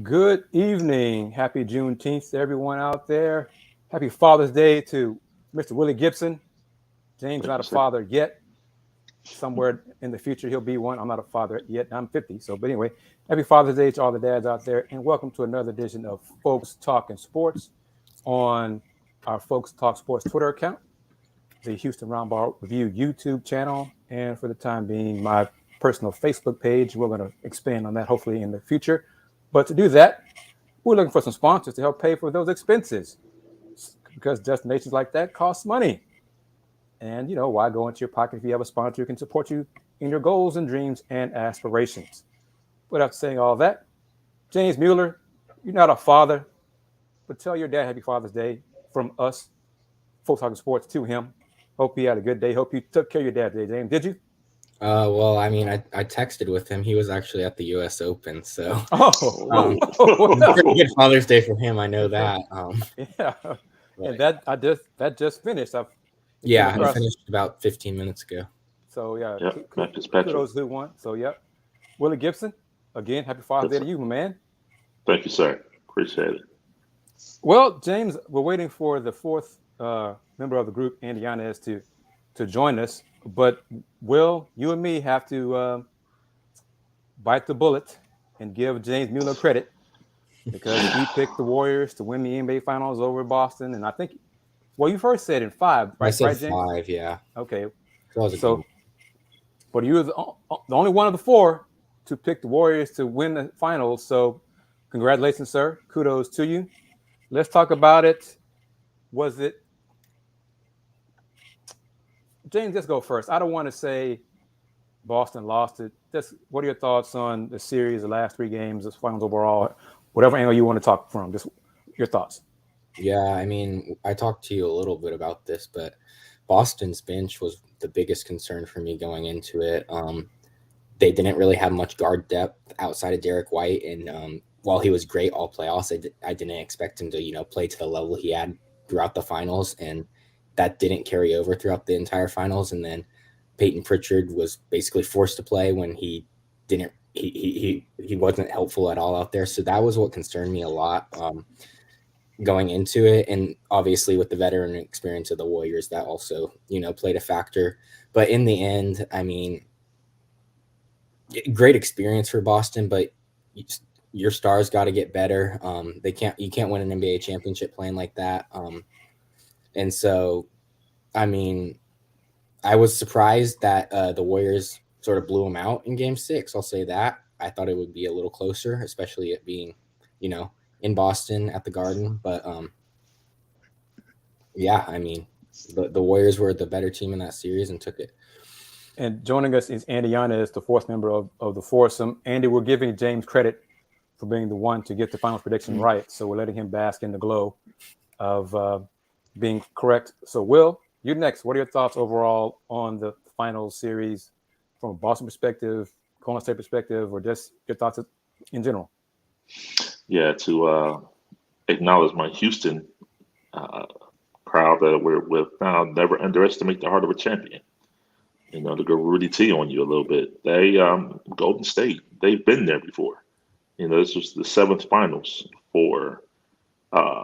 Good evening. Happy Juneteenth to everyone out there. Happy Father's Day to Mr. Willy Gibson. James Thank not you, a sir. father yet. Somewhere in the future he'll be one. I'm not a father yet. I'm 50. But anyway, happy Father's Day to all the dads out there, and welcome to another edition of Folks Talking Sports on our Folks Talk Sports Twitter account, the Houston Roundball Review YouTube channel, and for the time being, my personal Facebook page. We're going to expand on that hopefully in the future. But to do that, we're looking for some sponsors to help pay for those expenses because destinations like that cost money. And, why go into your pocket if you have a sponsor who can support you in your goals and dreams and aspirations? But after saying all that, James Mueller, you're not a father, but tell your dad Happy Father's Day from us, Folks Talking Sports, to him. Hope he had a good day. Hope you took care of your dad today, James. Did you? Well, I mean, I texted with him. He was actually at the U.S. Open, so Oh, pretty good Father's Day for him. I know that. Yeah, and But that just finished. It came yeah, it across. finished about 15 minutes ago. So yeah, Yep, Matt Fitzpatrick. kudos who won. So yep, Willy Gibson, again, Happy Father's Yes, Day sir. to you, my man. Thank you, sir. Appreciate it. Well, James, we're waiting for the fourth member of the group, Andy Yanez, to join us. But Will, you and me have to bite the bullet and give James Mueller credit because he picked the Warriors to win the NBA Finals over Boston, and I think, well, you first said in five, I right? said Right, James? 5, yeah. Okay. That was a good So, one. but you were the only one of the four to pick the Warriors to win the finals. So, congratulations, sir. Kudos to you. Let's talk about it. Was it James? Let's go first. I don't want to say Boston lost it. Just what are your thoughts on the series, the last three games, the finals overall, whatever angle you want to talk from? Just your thoughts. Yeah, I mean, I talked to you a little bit about this, but Boston's bench was the biggest concern for me going into it. They didn't really have much guard depth outside of Derek White, and while he was great all playoffs, I didn't expect him to play to the level he had throughout the finals, and that didn't carry over throughout the entire finals. And then Peyton Pritchard was basically forced to play when he didn't. He wasn't helpful at all out there, so that was what concerned me a lot going into it. And obviously, with the veteran experience of the Warriors, that also played a factor. But in the end, I mean, great experience for Boston, but your stars got to get better. You can't win an NBA championship playing like that. And so, I mean, I was surprised that the Warriors sort of blew them out in Game 6. I'll say that. I thought it would be a little closer, especially it being, in Boston at the Garden. But yeah, I mean, the Warriors were the better team in that series and took it. And joining us is Andy Yanez, the fourth member of the foursome. Andy, we're giving James credit for being the one to get the finals prediction right. So we're letting him bask in the glow of being correct. So, Will, you next. What are your thoughts overall on the finals series from a Boston perspective, Golden State perspective, or just your thoughts in general? Yeah, to acknowledge my Houston uh, crowd that we're with now. Never underestimate the heart of a champion. To go Rudy T on you a little bit. They Golden State. They've been there before. This was the seventh finals for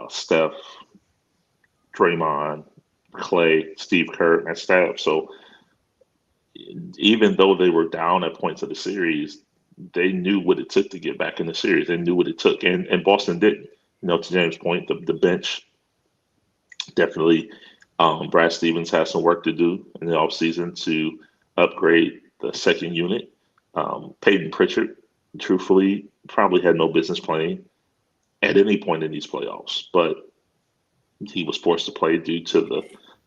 Steph, Draymond, Clay, Steve Kerr, and that staff. So even though they were down at points of the series, they knew what it took to get back in the series. They knew what it took, and Boston didn't. To James' point, the bench definitely. Brad Stevens has some work to do in the offseason to upgrade the second unit. Peyton Pritchard, truthfully, probably had no business playing at any point in these playoffs, but he was forced to play due to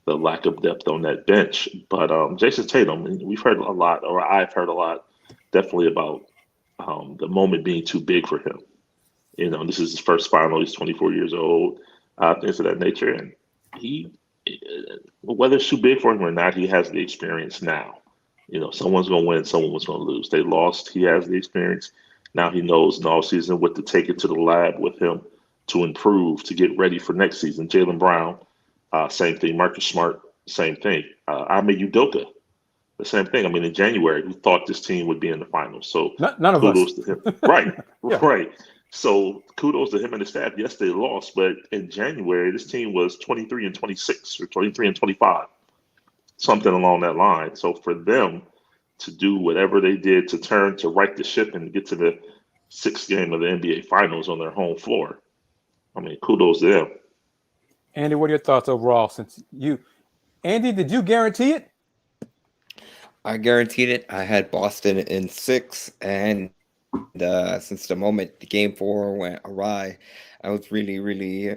the lack of depth on that bench. But Jason Tatum, we've heard a lot, or I've heard a lot, definitely about the moment being too big for him. This is his first final. He's 24 years old, things of that nature, and he, whether it's too big for him or not, he has the experience now. Someone's going to win, someone's going to lose. They lost. He has the experience. Now he knows in the offseason what to take it to the lab with him to improve, to get ready for next season. Jalen Brown, same thing. Marcus Smart, same thing. Ime Udoka, the same thing. I mean, in January, we thought this team would be in the finals. So None of us. kudos to him. Right, Yeah. right. So kudos to him and his staff. Yes, they lost, but in January, this team was 23-26 or 23-25, something along that line. So for them to do whatever they did to right the ship and get to the sixth game of the NBA Finals on their home floor, I mean, kudos to them. Andy, what are your thoughts overall? Andy, did you guarantee it? I guaranteed it. I had Boston in 6, and since the moment the game 4 went awry, I was really, really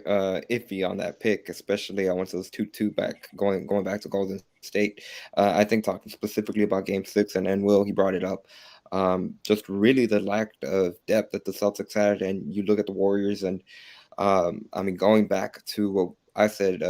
iffy on that pick. Especially I went to those 2-2 back going back to Golden State. I think talking specifically about Game 6, and then Will, he brought it up. Just really the lack of depth that the Celtics had, and you look at the Warriors, and I mean, going back to what I said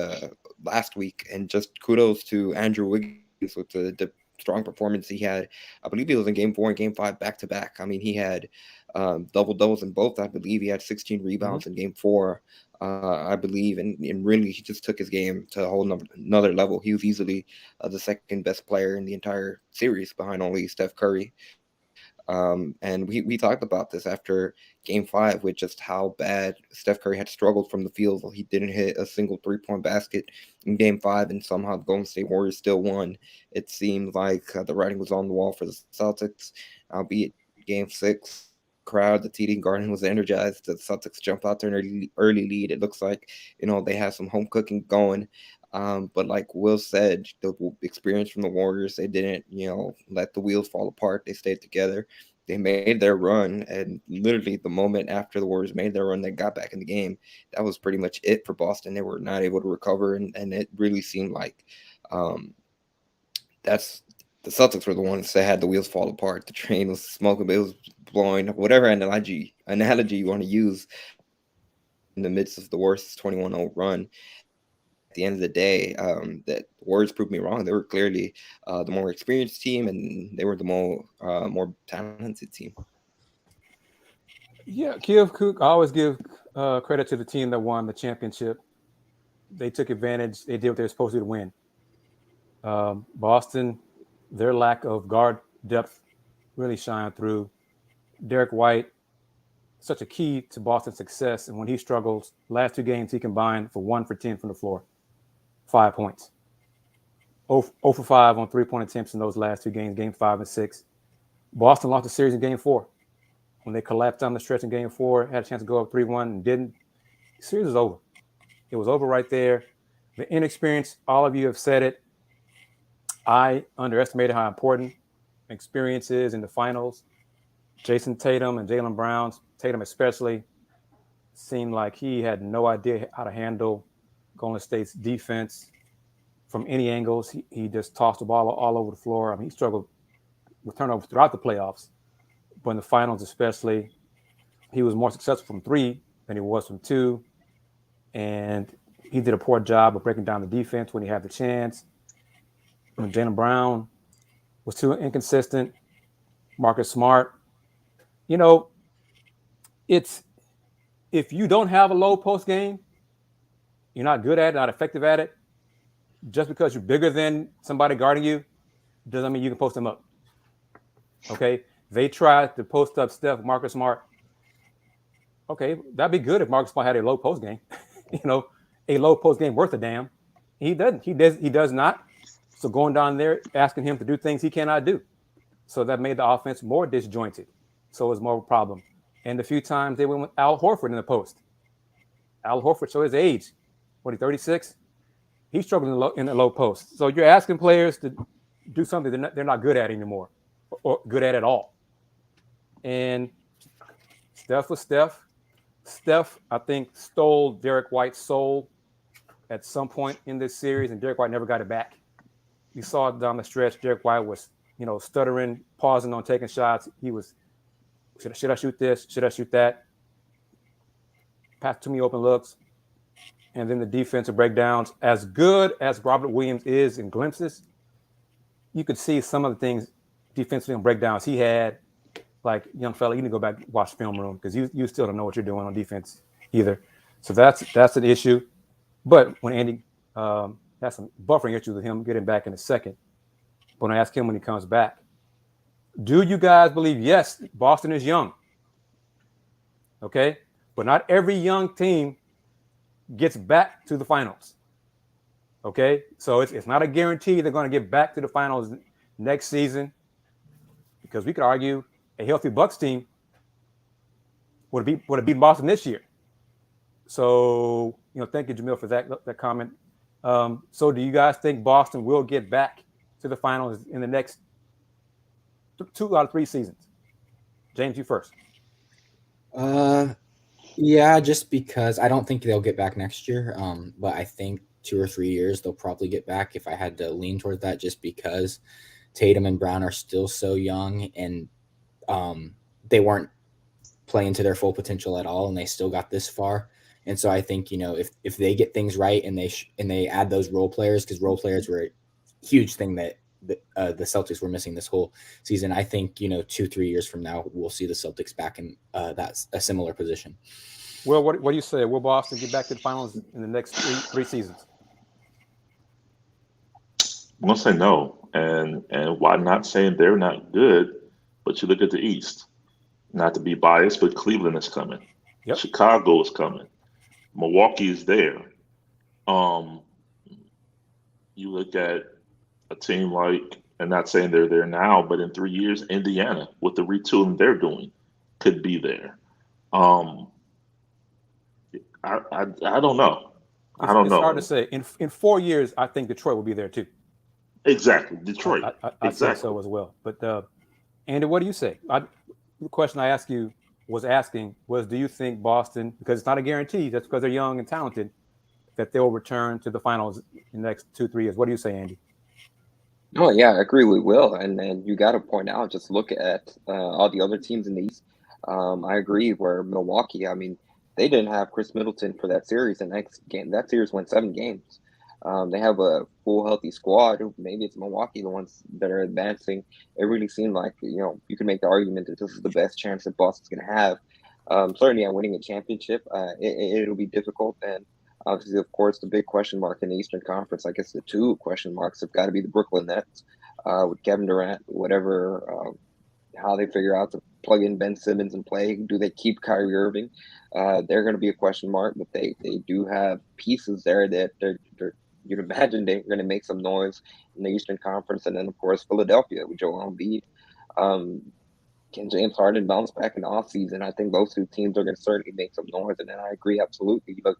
last week, and just kudos to Andrew Wiggins with the strong performance he had. I believe he was in Game 4 and Game 5 back to back. I mean, he had double doubles in both. I believe he had 16 rebounds in Game 4. I believe, and really he just took his game to a whole another level. He was easily the second best player in the entire series, behind only Steph Curry. And we talked about this after Game 5 with just how bad Steph Curry had struggled from the field. He didn't hit a single 3-point basket in Game 5, and somehow the Golden State Warriors still won. It seemed like the writing was on the wall for the Celtics, albeit Game 6 crowd, the TD Garden was energized. The Celtics jump out to an early lead. It looks like, they have some home cooking going. But like Will said, the experience from the Warriors, they didn't, let the wheels fall apart. They stayed together. They made their run, and literally the moment after the Warriors made their run, they got back in the game. That was pretty much it for Boston. They were not able to recover, and it really seemed like that's the Celtics were the ones that had the wheels fall apart. The train was smoking, it was blowing, whatever analogy you want to use in the midst of the worst 21-0 run. At the end of the day, that Warriors proved me wrong. They were clearly the more experienced team, and they were the more talented team. Yeah, I always give credit to the team that won the championship. They took advantage. They did what they were supposed to do to win. Boston, their lack of guard depth really shined through. Derek White, such a key to Boston's success. And when he struggles, last 2 games, he combined for 1 for 10 from the floor. 5 points. 0 for 5 on 3-point attempts in those last 2 games, Game 5 and 6. Boston lost the series in Game 4. When they collapsed down the stretch in Game 4, had a chance to go up 3-1 and didn't. The series was over. It was over right there. The inexperience, all of you have said it. I underestimated how important experience is in the finals. Jason Tatum and Jalen Brown, Tatum especially, seemed like he had no idea how to handle Golden State's defense from any angles. He just tossed the ball all over the floor. I mean, he struggled with turnovers throughout the playoffs, but in the finals especially, he was more successful from 3 than he was from 2, and he did a poor job of breaking down the defense when he had the chance. When Jalen Brown was too inconsistent, Marcus Smart, it's if you don't have a low post game, you're not good at it, not effective at it. Just because you're bigger than somebody guarding you doesn't mean you can post them up. Okay? They tried to post up Steph, Marcus Smart. Okay, that'd be good if Marcus Smart had a low post game. A low post game worth a damn. He doesn't. He does not. So going down there, asking him to do things he cannot do. So that made the offense more disjointed. So it was more of a problem. And a few times they went with Al Horford in the post. Al Horford, so his age, what, he 36? He's struggling in the low post. So you're asking players to do something they're not good at anymore, or good at all. And Steph was Steph. Steph, I think, stole Derek White's soul at some point in this series, and Derek White never got it back. You saw it down the stretch. Derek White was, stuttering, pausing on taking shots. He was, should I shoot this? Should I shoot that? Pass too many open looks. And then the defensive breakdowns. As good as Robert Williams is in glimpses, you could see some of the things defensively on breakdowns he had. Like, young fella, you need to go back and watch film room because you still don't know what you're doing on defense either. So that's an issue. But when Andy has some buffering issues with him getting back in a second, but when I ask him when he comes back, do you guys believe, yes, Boston is young? Okay, but not every young team gets back to the finals. Okay, so it's not a guarantee they're going to get back to the finals next season, because we could argue a healthy Bucks team would have beaten Boston this year. So, thank you, Jamil, for that comment. So do you guys think Boston will get back to the finals in the next 2 out of 3 seasons? James, you first. Yeah, just because I don't think they'll get back next year. But I think 2 or 3 years they'll probably get back, if I had to lean toward that, just because Tatum and Brown are still so young, and they weren't playing to their full potential at all, and they still got this far. And so I think, if they get things right and they add those role players, because role players were a huge thing that the Celtics were missing this whole season. I think 2-3 years from now we'll see the Celtics back in that's a similar position. Well, what do you say? Will Boston get back to the finals in the next three seasons? I'm gonna say no, and why not saying they're not good, but you look at the East. Not to be biased, but Cleveland is coming. Yep. Chicago is coming. Milwaukee is there. You look at a team like, and not saying they're there now, but in 3 years, Indiana, with the retooling they're doing, could be there. I don't know. I don't know. It's hard to say. In 4 years, I think Detroit will be there too. Exactly, Detroit. I exactly. say so as well. But Andy, what do you say? The question I asked you was, do you think Boston, because it's not a guarantee, that's because they're young and talented, that they'll return to the finals in the next 2-3 years? What do you say, Andy? Oh yeah, I agree with Will, and you got to point out, just look at all the other teams in the East. I agree. Where Milwaukee, I mean, they didn't have Chris Middleton for that series. The next game, that series went 7 games. They have a full healthy squad. Maybe it's Milwaukee, the ones that are advancing. It really seemed like you can make the argument that this is the best chance that Boston's going to have. Certainly, on winning a championship, it'll be difficult. And obviously, of course, the big question mark in the Eastern Conference, I guess the 2 question marks have got to be the Brooklyn Nets with Kevin Durant, whatever, how they figure out to plug in Ben Simmons and play. Do they keep Kyrie Irving? They're going to be a question mark, but they do have pieces there that you'd imagine they're going to make some noise in the Eastern Conference. And then, of course, Philadelphia with Joel Embiid. Can James Harden bounce back in the offseason? I think those 2 teams are going to certainly make some noise. And then I agree absolutely. You look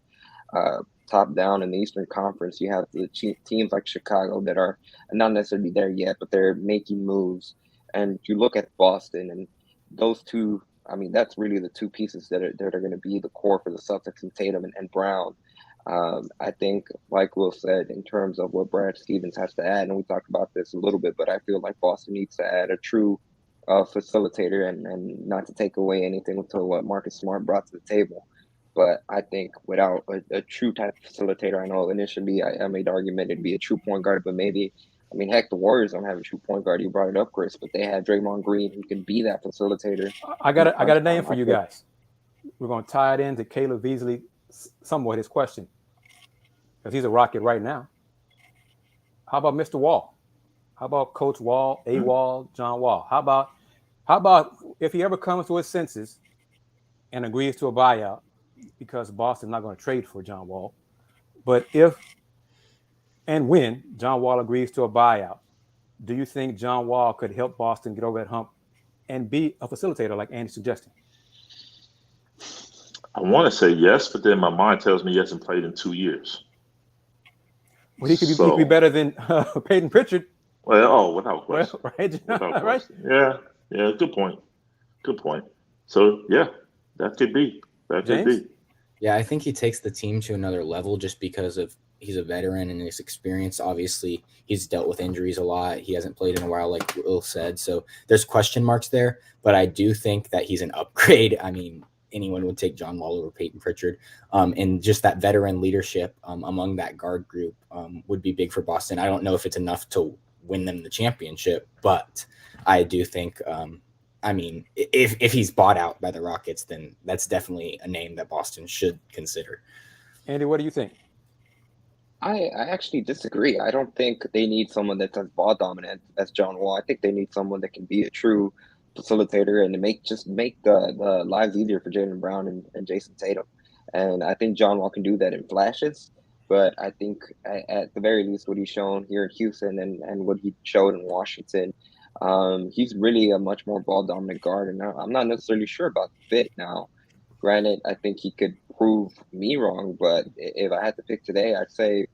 top down in the Eastern Conference, you have the teams like Chicago that are not necessarily there yet, but they're making moves. And you look at Boston, and those 2, I mean, that's really the 2 pieces that are going to be the core for the Celtics, and Tatum and Brown. I think, like Will said, in terms of what Brad Stevens has to add, and we talked about this a little bit, but I feel like Boston needs to add a true facilitator, and not to take away anything to what Marcus Smart brought to the table. But I think without a true type of facilitator, I know initially I made the argument it'd be a true point guard, but maybe, I mean, heck, the Warriors don't have a true point guard. You brought it up, Chris, but they had Draymond Green who can be that facilitator. I got a name for you guys. We're going to tie it into Caleb Beasley somewhat, his question, because he's a Rocket right now. How about Mr. Wall? How about Coach Wall, A-Wall, John Wall? How about if he ever comes to his senses and agrees to a buyout, because Boston's not going to trade for John Wall, but if and when John Wall agrees to a buyout, do you think John Wall could help Boston get over that hump and be a facilitator like Andy's suggesting? I want to say yes, but then my mind tells me he hasn't played in 2 years. Well, he could be better than Peyton Pritchard. Well, without question. Well, right? Without right? Yeah, good point. So, yeah, that could be. Yeah, I think he takes the team to another level just because of he's a veteran and his experience. Obviously, he's dealt with injuries a lot. He hasn't played in a while, like Will said. So there's question marks there, but I do think that he's an upgrade. I mean, anyone would take John Wall over Peyton Pritchard. And just that veteran leadership among that guard group would be big for Boston. I don't know if it's enough to win them the championship, but I do think I mean, if he's bought out by the Rockets, then that's definitely a name that Boston should consider. Andy, what do you think? I actually disagree. I don't think they need someone that's as ball dominant as John Wall. I think they need someone that can be a true facilitator and to make the lives easier for Jalen Brown and Jason Tatum. And I think John Wall can do that in flashes. But I think at the very least, what he's shown here in Houston and what he showed in Washington, he's really a much more ball dominant guard. And I'm not necessarily sure about the fit now. Granted, I think he could prove me wrong, but if I had to pick today, I'd say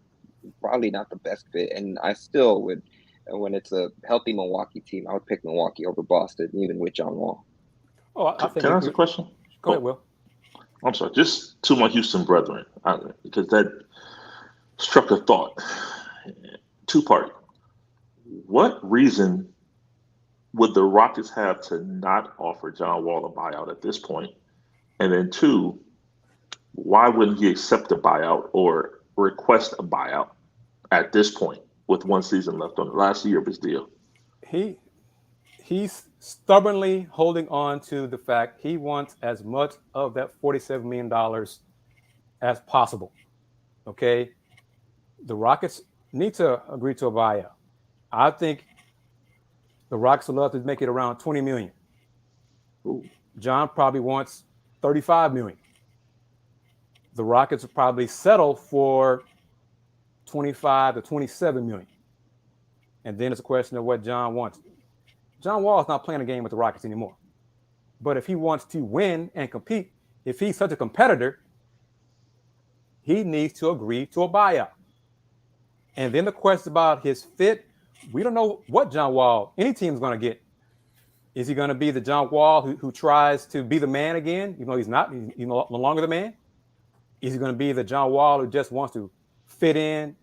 probably not the best fit. And I still would, when it's a healthy Milwaukee team, I would pick Milwaukee over Boston, even with John Wall. Oh, I think. Can I ask a question? Go ahead, Will. I'm sorry, just to my Houston brethren, because that struck a thought. Two-part. What reason would the Rockets have to not offer John Wall a buyout at this point? And then two, why wouldn't he accept a buyout or request a buyout at this point with one season left on the last year of his deal? He's stubbornly holding on to the fact he wants as much of that $47 million as possible. Okay? The Rockets need to agree to a buyout. I think the Rockets would love to make it around $20 million. Ooh. John probably wants $35 million. The Rockets would probably settle for $25 to $27 million. And then it's a question of what John wants. John Wall is not playing a game with the Rockets anymore. But if he wants to win and compete, if he's such a competitor, he needs to agree to a buyout. And then the question about his fit, we don't know what John Wall, any team is going to get. Is he going to be the John Wall who tries to be the man again? You know, he's no longer the man. Is he going to be the John Wall who just wants to fit in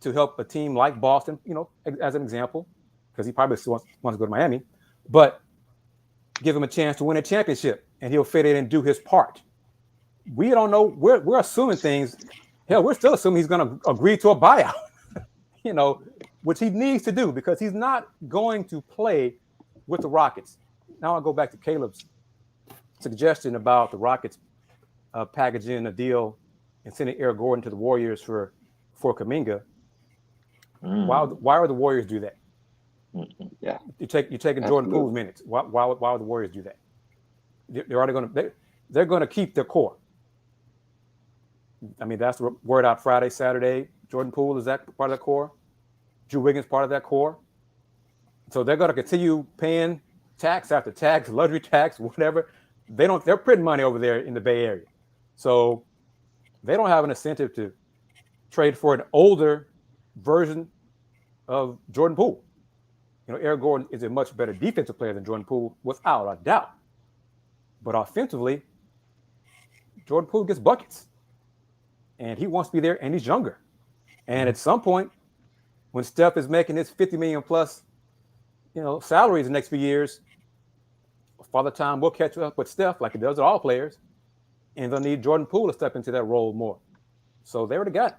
to help a team like Boston, you know, as an example, because he probably still wants to go to Miami, but give him a chance to win a championship and he'll fit in and do his part. We don't know. We're assuming things. Hell, we're still assuming he's going to agree to a buyout, you know, which he needs to do because he's not going to play with the Rockets. Now I'll go back to Caleb's suggestion about the Rockets packaging a deal and sending Eric Gordon to the Warriors for Kuminga. Why would the Warriors do that? Yeah, you're taking Jordan Poole's minutes. Why would the Warriors do that? They're going to keep their core. I mean, that's the word out Friday, Saturday. Jordan Poole, is that part of that core? Drew Wiggins part of that core. So they're going to continue paying tax after tax, luxury tax, whatever. They're printing money over there in the Bay Area. So they don't have an incentive to trade for an older version of Jordan Poole. You know, Eric Gordon is a much better defensive player than Jordan Poole, without a doubt. But offensively, Jordan Poole gets buckets. And he wants to be there, and he's younger. And at some point, when Steph is making his $50 million plus, you know, salaries the next few years, Father Time will catch up with Steph like it does with all players, and they'll need Jordan Poole to step into that role more. So they already got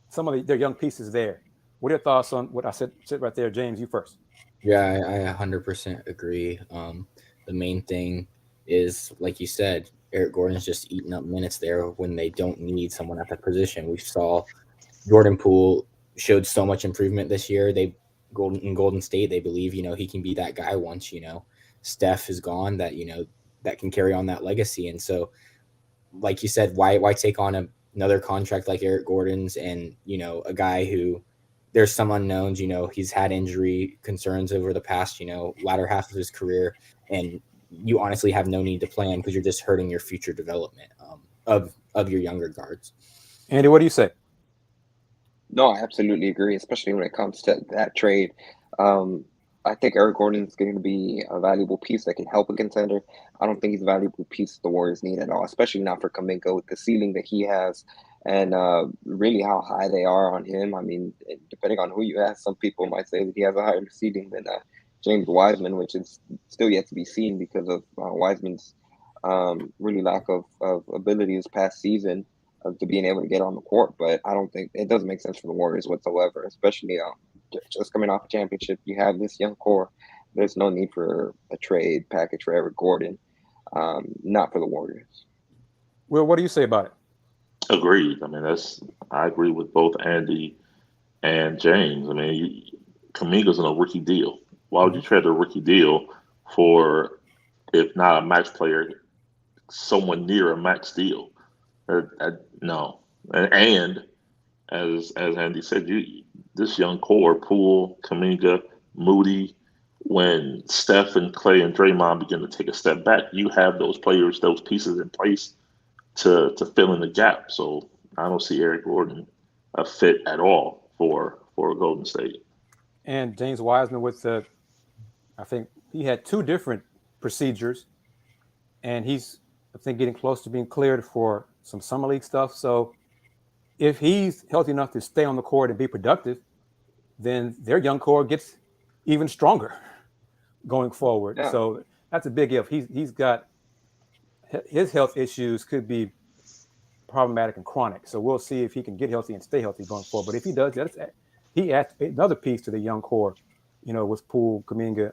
some of their young pieces there. What are your thoughts on what I said right there, James? You first. Yeah, I 100% agree. The main thing is, like you said, Eric Gordon's just eating up minutes there when they don't need someone at that position. We saw Jordan Poole showed so much improvement this year. In Golden State, they believe, you know, he can be that guy once, you know, Steph is gone, that, you know, that can carry on that legacy. And so, like you said, why take on another contract like Eric Gordon's and, you know, a guy who there's some unknowns, you know, he's had injury concerns over the past, you know, latter half of his career. And you honestly have no need to plan because you're just hurting your future development of your younger guards. Andy, what do you say? No, I absolutely agree, especially when it comes to that trade. I think Eric Gordon is going to be a valuable piece that can help a contender. I don't think he's a valuable piece the Warriors need at all, especially not for Kuminga with the ceiling that he has and really how high they are on him. I mean, depending on who you ask, some people might say that he has a higher ceiling than James Wiseman, which is still yet to be seen because of Wiseman's really lack of ability this past season to being able to get on the court. But I don't think it doesn't make sense for the Warriors whatsoever, especially just coming off a championship. You have this young core. There's no need for a trade package for Eric Gordon, not for the Warriors. Will, what do you say about it? Agreed. I mean, I agree with both Andy and James. I mean, Kuminga's on a rookie deal. Why would you trade a rookie deal for, if not a max player, someone near a max deal. No, and as Andy said, this young core, Poole, Kuminga, Moody, when Steph and Clay and Draymond begin to take a step back, you have those players, those pieces in place to fill in the gap. So I don't see Eric Gordon a fit at all for Golden State. And James Wiseman I think he had 2 different procedures, and he's, I think, getting close to being cleared for some summer league stuff. So if he's healthy enough to stay on the court and be productive, then their young core gets even stronger going forward. Yeah. So that's a big if. He's got his health issues could be problematic and chronic. So we'll see if he can get healthy and stay healthy going forward. But if he does, he adds another piece to the young core, with Poole, Kuminga,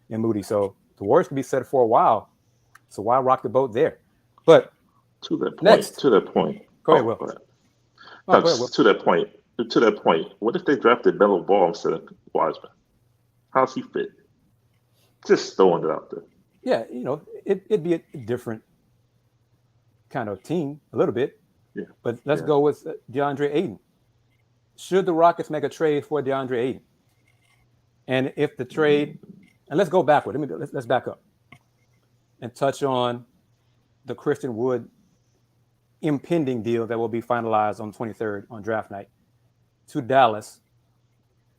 and Moody. So the Warriors can be set for a while. So why rock the boat there? But to that point, next. to that point. Go ahead, Will. Go ahead. Oh, go ahead, Will. To that point, what if they drafted Melo Ball instead of Wiseman? How's he fit? Just throwing it out there. Yeah, it'd be a different kind of team a little bit. Yeah. But let's go with DeAndre Ayton. Should the Rockets make a trade for DeAndre Ayton? And if the trade, and let's go backward. Let's back up and touch on the Christian Wood impending deal that will be finalized on the 23rd on draft night to Dallas.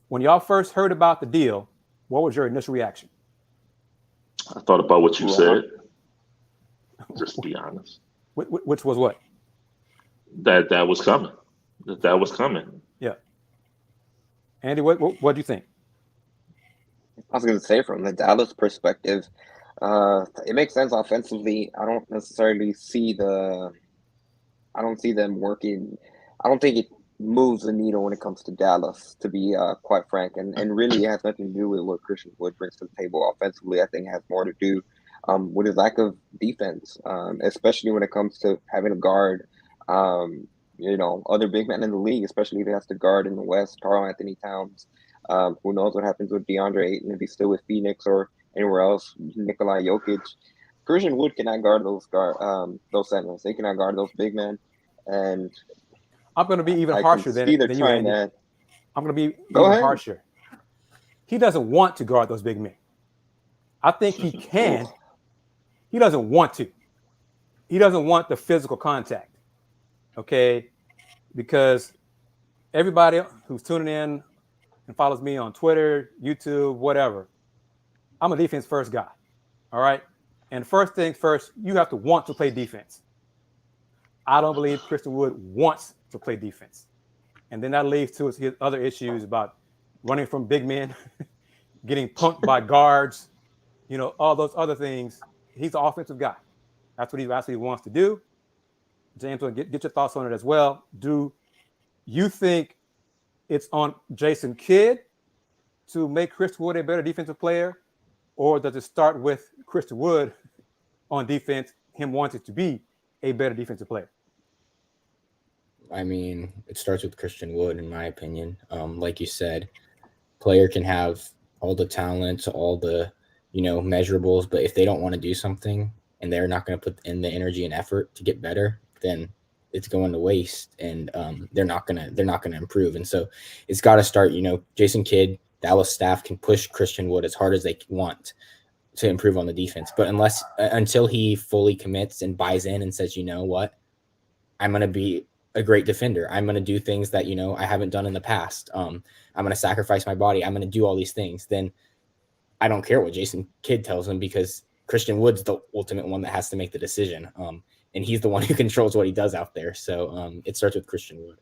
When y'all first heard about the deal, what was your initial reaction? I thought about what you said. Just to be honest. Which was what? That was coming. That was coming. Yeah. Andy, what do you think? I was going to say, from the Dallas perspective, it makes sense offensively. I don't necessarily see I don't see them working. I don't think it moves the needle when it comes to Dallas, to be quite frank. And really, it has nothing to do with what Christian Wood brings to the table offensively. I think it has more to do with his lack of defense, especially when it comes to having a guard, other big men in the league, especially if he has to guard in the West, Karl Anthony Towns. Who knows what happens with DeAndre Ayton if he's still with Phoenix or anywhere else, Nikola Jokic. Christian Wood cannot guard those centers. They cannot guard those big men. And I'm going to be even harsher than you, Andy. I'm going to be even harsher. He doesn't want to guard those big men. I think he can. He doesn't want to. He doesn't want the physical contact. Okay? Because everybody who's tuning in and follows me on Twitter, YouTube, whatever, I'm a defense first guy. All right? And first things first, you have to want to play defense. I don't believe Christian Wood wants to play defense. And then that leads to his other issues about running from big men, getting punked by guards, all those other things. He's an offensive guy. That's what he actually wants to do. James, get your thoughts on it as well. Do you think it's on Jason Kidd to make Christian Wood a better defensive player, or does it start with Christian Wood on defense, him wanting to be a better defensive player? I mean, it starts with Christian Wood, in my opinion. Like you said, player can have all the talent, all the, measurables, but if they don't want to do something and they're not going to put in the energy and effort to get better, then it's going to waste, and they're not gonna improve. And so it's got to start. Jason Kidd, Dallas staff can push Christian Wood as hard as they want to improve on the defense, but until he fully commits and buys in and says, what, I'm going to be a great defender. I'm going to do things that, I haven't done in the past. I'm going to sacrifice my body. I'm going to do all these things. Then I don't care what Jason Kidd tells him, because Christian Wood's the ultimate one that has to make the decision. And he's the one who controls what he does out there. So it starts with Christian Wood.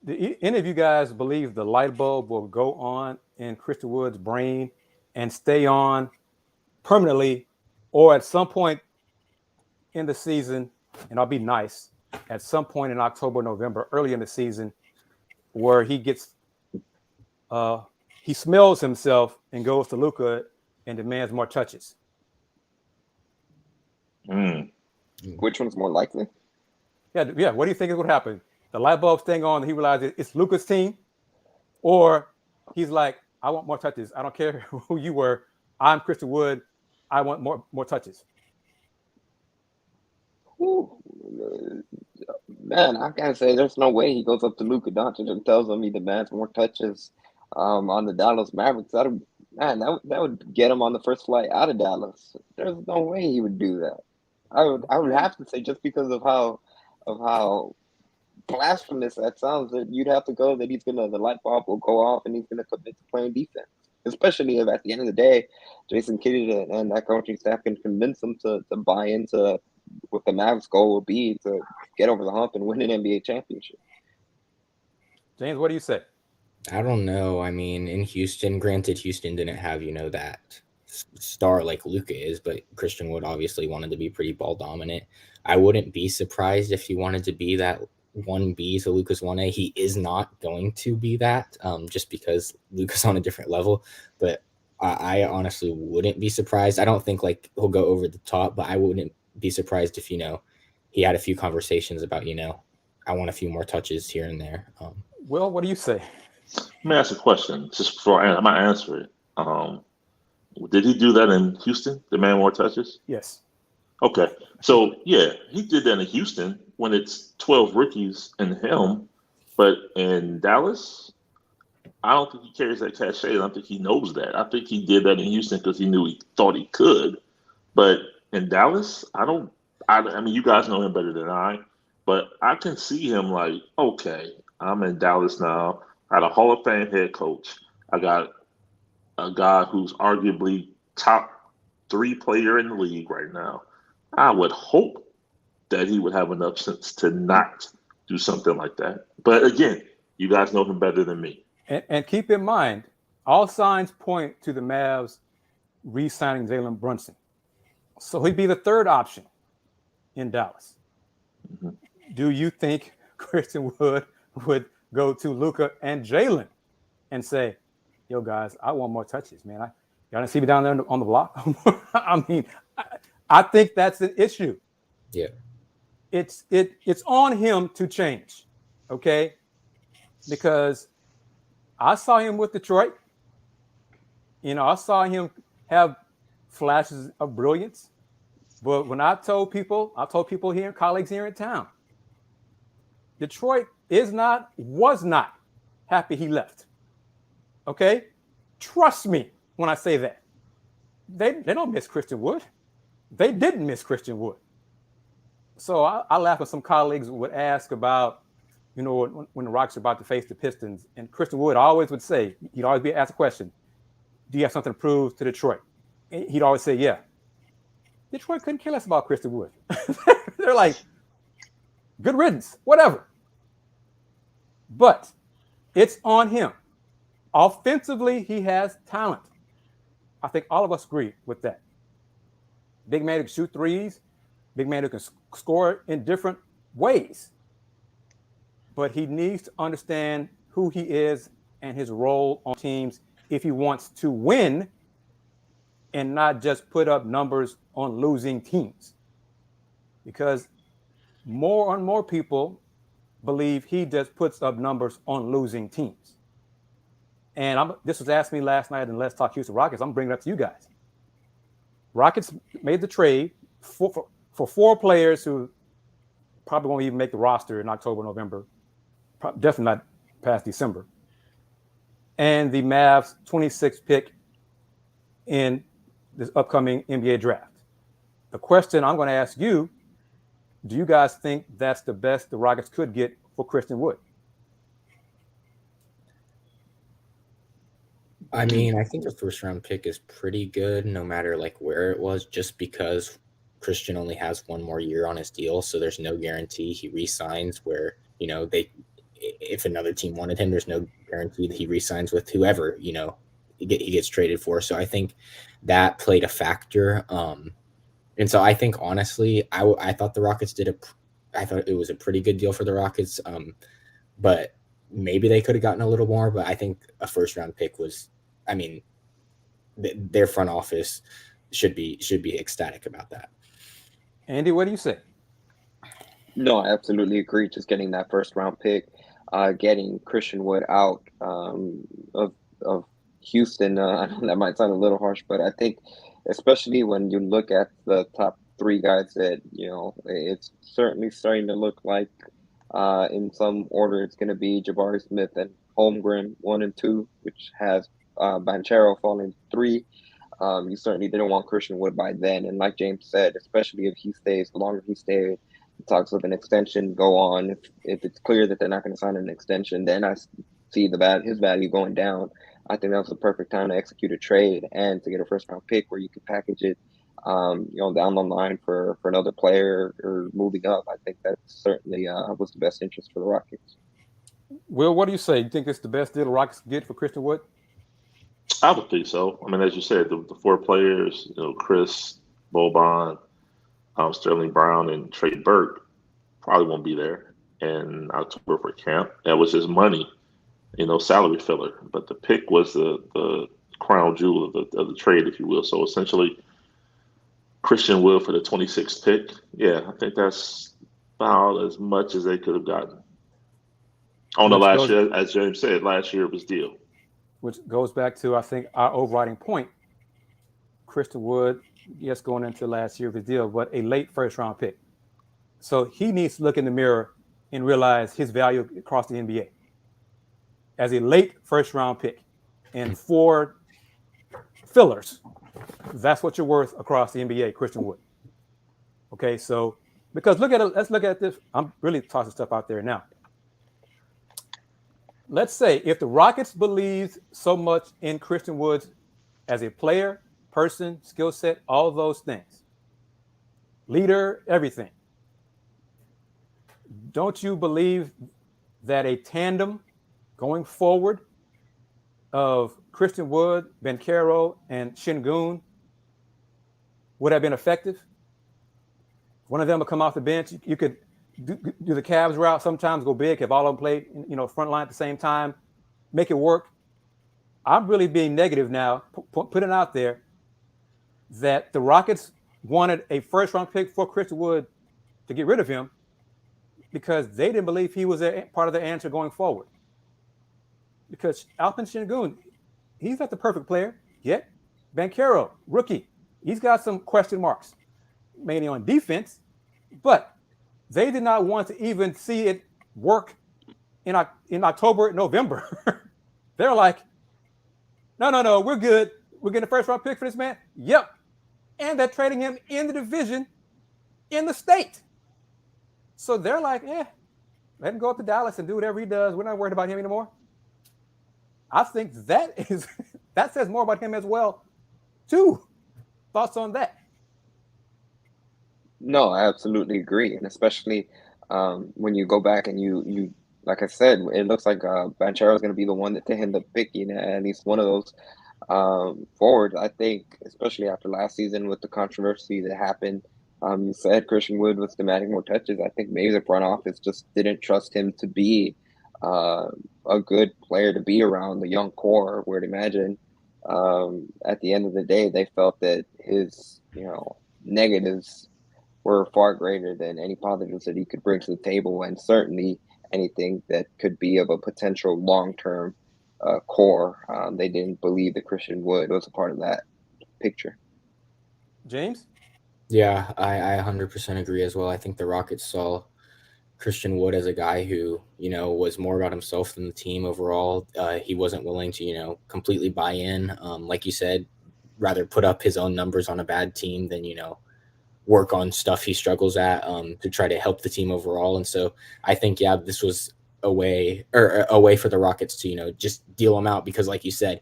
Do any of you guys believe the light bulb will go on in Christian Wood's brain and stay on permanently, or at some point in the season, and I'll be nice, at some point in October, November, early in the season, where he gets, he smells himself and goes to Luka and demands more touches? Which one's more likely? Yeah. What do you think is going to happen? The light bulb staying on, and he realizes it's Luka's team, or he's like, I want more touches. I don't care who you were. I'm Christian Wood. I want more touches? Ooh, man, I gotta say, there's no way he goes up to Luka Doncic and tells him he demands more touches on the Dallas Mavericks. That would get him on the first flight out of Dallas. There's no way he would do that. I would have to say, just because of how blasphemous that sounds, that you'd have to go that the light bulb will go off and he's gonna commit to playing defense. Especially if at the end of the day, Jason Kidd and that coaching staff can convince him to buy into what the Mavs' goal will be to get over the hump and win an NBA championship. James, what do you say? I don't know. I mean, in Houston, granted, Houston didn't have, that star like Luka is, but Christian Wood obviously wanted to be pretty ball dominant. I wouldn't be surprised if he wanted to be that 1B to Luka's 1A. He is not going to be that, just because Luka's on a different level. But I honestly wouldn't be surprised. I don't think he'll go over the top, but I wouldn't be surprised if, he had a few conversations about, I want a few more touches here and there. Will, what do you say? Let me ask a question just before I might answer it. Did he do that in Houston? Demand more touches? Yes. Okay. So, yeah, he did that in Houston when it's 12 rookies and him. But in Dallas, I don't think he carries that cachet. I don't think he knows that. I think he did that in Houston because he thought he could. But in Dallas, I mean, you guys know him better than I. But I can see him like, okay, I'm in Dallas now. I got a Hall of Fame head coach. I got a guy who's arguably top 3 player in the league right now. I would hope that he would have enough sense to not do something like that. But again, you guys know him better than me. And keep in mind, all signs point to the Mavs re-signing Jalen Brunson. So he'd be the third option in Dallas. Mm-hmm. Do you think Christian Wood would go to Luka and Jalen and say, yo, guys, I want more touches, man. Y'all didn't see me down there on the block? I mean, I think that's an issue. Yeah. It's on him to change, okay? Because I saw him with Detroit. I saw him have flashes of brilliance. But when I told people here, colleagues here in town, Detroit was not happy he left. Okay? Trust me when I say that. They don't miss Christian Wood. They didn't miss Christian Wood. So I laugh when some colleagues would ask about, when the Rockets are about to face the Pistons, and Christian Wood always would say, he'd always be asked a question, do you have something to prove to Detroit? And he'd always say, yeah. Detroit couldn't care less about Christian Wood. They're like, good riddance, whatever. But it's on him. Offensively, he has talent. I think all of us agree with that. Big man who can shoot threes, big man who can score in different ways. But he needs to understand who he is and his role on teams if he wants to win and not just put up numbers on losing teams. Because more and more people believe he just puts up numbers on losing teams. And this was asked me last night in Let's Talk Houston Rockets. I'm bringing it up to you guys. Rockets made the trade for 4 players who probably won't even make the roster in October, November, definitely not past December. And the Mavs 26th pick in this upcoming NBA draft. The question I'm going to ask you, do you guys think that's the best the Rockets could get for Christian Wood? I mean, I think the first round pick is pretty good no matter where it was, just because Christian only has 1 more year on his deal. So there's no guarantee he re-signs where, if another team wanted him, there's no guarantee that he re-signs with whoever, he gets traded for. So I think that played a factor. And so I think, honestly, I thought the Rockets I thought it was a pretty good deal for the Rockets. But maybe they could have gotten a little more, but I think a first round pick was, their front office should be ecstatic about that. Andy, what do you say? No, I absolutely agree. Just getting that first round pick, getting Christian Wood out of Houston. I know that might sound a little harsh, but I think especially when you look at the top three guys that, it's certainly starting to look like in some order it's going to be Jabari Smith and Holmgren 1 and 2, which has Banchero falling 3. You certainly didn't want Christian Wood by then. And like James said, especially if he stays, the longer he stays, talks of an extension go on. If it's clear that they're not going to sign an extension, then I see his value going down. I think that was the perfect time to execute a trade and to get a first round pick where you could package it, down the line for another player or moving up. I think that certainly was the best interest for the Rockets. Will, what do you say? You think it's the best deal the Rockets can get for Christian Wood? I would think so. I mean, as you said, the 4 players, Kris, Boban, Sterling Brown, and Trey Burke probably won't be there in October for camp. That was just money, salary filler. But the pick was the crown jewel of the trade, if you will. So essentially, Christian Wood for the 26th pick. Yeah, I think that's about as much as they could have gotten. On the last year, as James said, last year was deal. Which goes back to, I think, our overriding point. Christian Wood, yes, going into last year of his deal, but a late first-round pick. So he needs to look in the mirror and realize his value across the NBA. As a late first-round pick and 4 fillers, that's what you're worth across the NBA, Christian Wood. Okay, so because let's look at this. I'm really tossing stuff out there now. Let's say if the Rockets believe so much in Christian Wood as a player, person, skill set, all those things, leader, everything, don't you believe that a tandem going forward of Christian Wood, Banchero, and Şengün would have been effective? One of them will come off the bench. You could do the Cavs route, sometimes go big, have all of them play, front line at the same time, make it work. I'm really being negative now, putting out there that the Rockets wanted a first-round pick for Christian Wood to get rid of him because they didn't believe he was part of the answer going forward. Because Alperen Şengün, he's not the perfect player yet. Banchero, rookie, he's got some question marks, mainly on defense, but they did not want to even see it work in October, November. They're like, no, we're good. We're getting a first-round pick for this man. Yep. And they're trading him in the division in the state. So they're like, let him go up to Dallas and do whatever he does. We're not worried about him anymore. I think that says more about him as well, too. Thoughts on that? No, I absolutely agree, and especially when you go back and you like I said, it looks like Banchero is going to be the one that they end up picking, at least one of those forwards. I think, especially after last season with the controversy that happened, you said Christian Wood was demanding more touches. I think maybe the front office just didn't trust him to be a good player to be around the young core. Where to imagine at the end of the day, they felt that his negatives were far greater than any positives that he could bring to the table, and certainly anything that could be of a potential long-term core. They didn't believe that Christian Wood was a part of that picture. James? Yeah, I 100% agree as well. I think the Rockets saw Christian Wood as a guy who, was more about himself than the team overall. He wasn't willing to, completely buy in. Like you said, rather put up his own numbers on a bad team than, work on stuff he struggles at to try to help the team overall. And so I think, this was a way for the Rockets to, just deal him out, because like you said,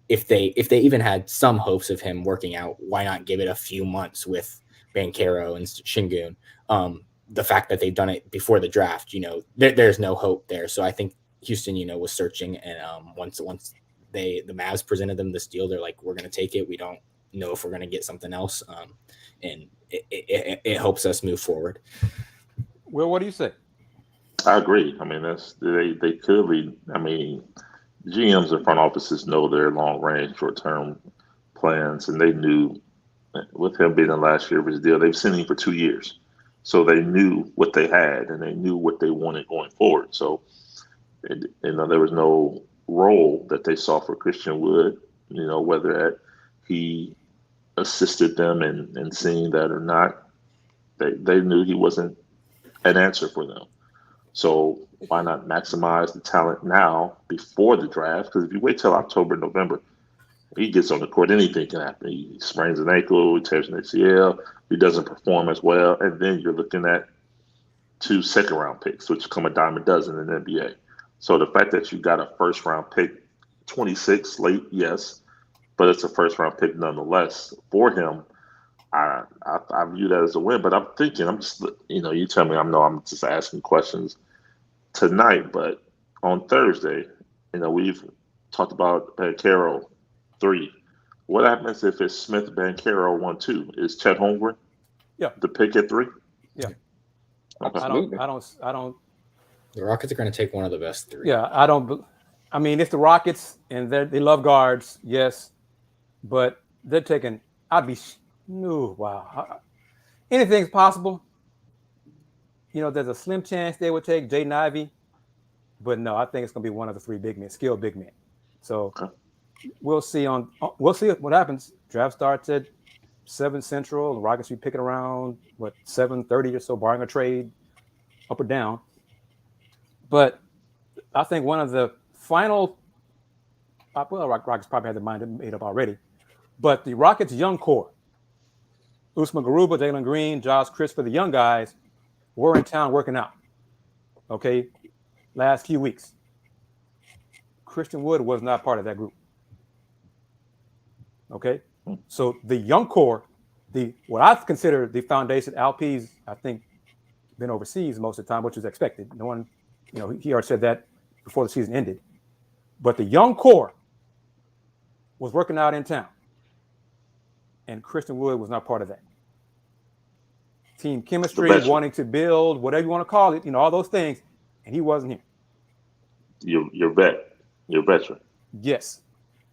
if they even had some hopes of him working out, why not give it a few months with Banchero and Şengün? The fact that they've done it before the draft, there's no hope there. So I think Houston, was searching, and once the Mavs presented them this deal, they're like, we're going to take it. We don't know if we're going to get something else. And it helps us move forward. Will, what do you say? I agree. I mean, they could be. I mean, GMs and front offices know their long range, short term plans, and they knew with him being the last year of his deal, they've seen him for 2 years, so they knew what they had and they knew what they wanted going forward. So, there was no role that they saw for Christian Wood. Whether he assisted them in seeing that or not. They knew he wasn't an answer for them. So why not maximize the talent now before the draft? Because if you wait till October, November, he gets on the court, anything can happen. He sprains an ankle, he tears an ACL, he doesn't perform as well, and then you're looking at 2 second-round picks, which come a dime a dozen in the NBA. So the fact that you got a first-round pick, 26 late, yes, but it's a first-round pick nonetheless for him. I view that as a win, but I'm just, you tell me, I'm just asking questions tonight, but on Thursday, we've talked about Banchero 3. What happens if it's Smith, Banchero 1-2? Is Chet Holmgren the pick at 3? Yeah. Okay. I don't. The Rockets are going to take one of the best 3. Yeah, I don't. I mean, it's the Rockets, and they love guards, yes, but they're taking. Wow. Anything's possible. There's a slim chance they would take Jaden Ivey, but no, I think it's going to be one of the 3 big men, skilled big men. So we'll see what happens. Draft starts at 7 Central. The Rockets will be picking around 7:30 or so, barring a trade, up or down. But I think one of the final, Rockets probably have their mind made up already, but the Rockets' young core, Usman Garuba, Jalen Green, Josh Christopher, the young guys, were in town working out. Okay, last few weeks. Christian Wood was not part of that group. Okay, so the young core, what I consider the foundation, Alp's, I think, been overseas most of the time, which was expected. No one, he already said that before the season ended. But the young core was working out in town, and Christian Wood was not part of that. Team chemistry, wanting to build, whatever you want to call it, all those things, and he wasn't here. You're a veteran. Yes.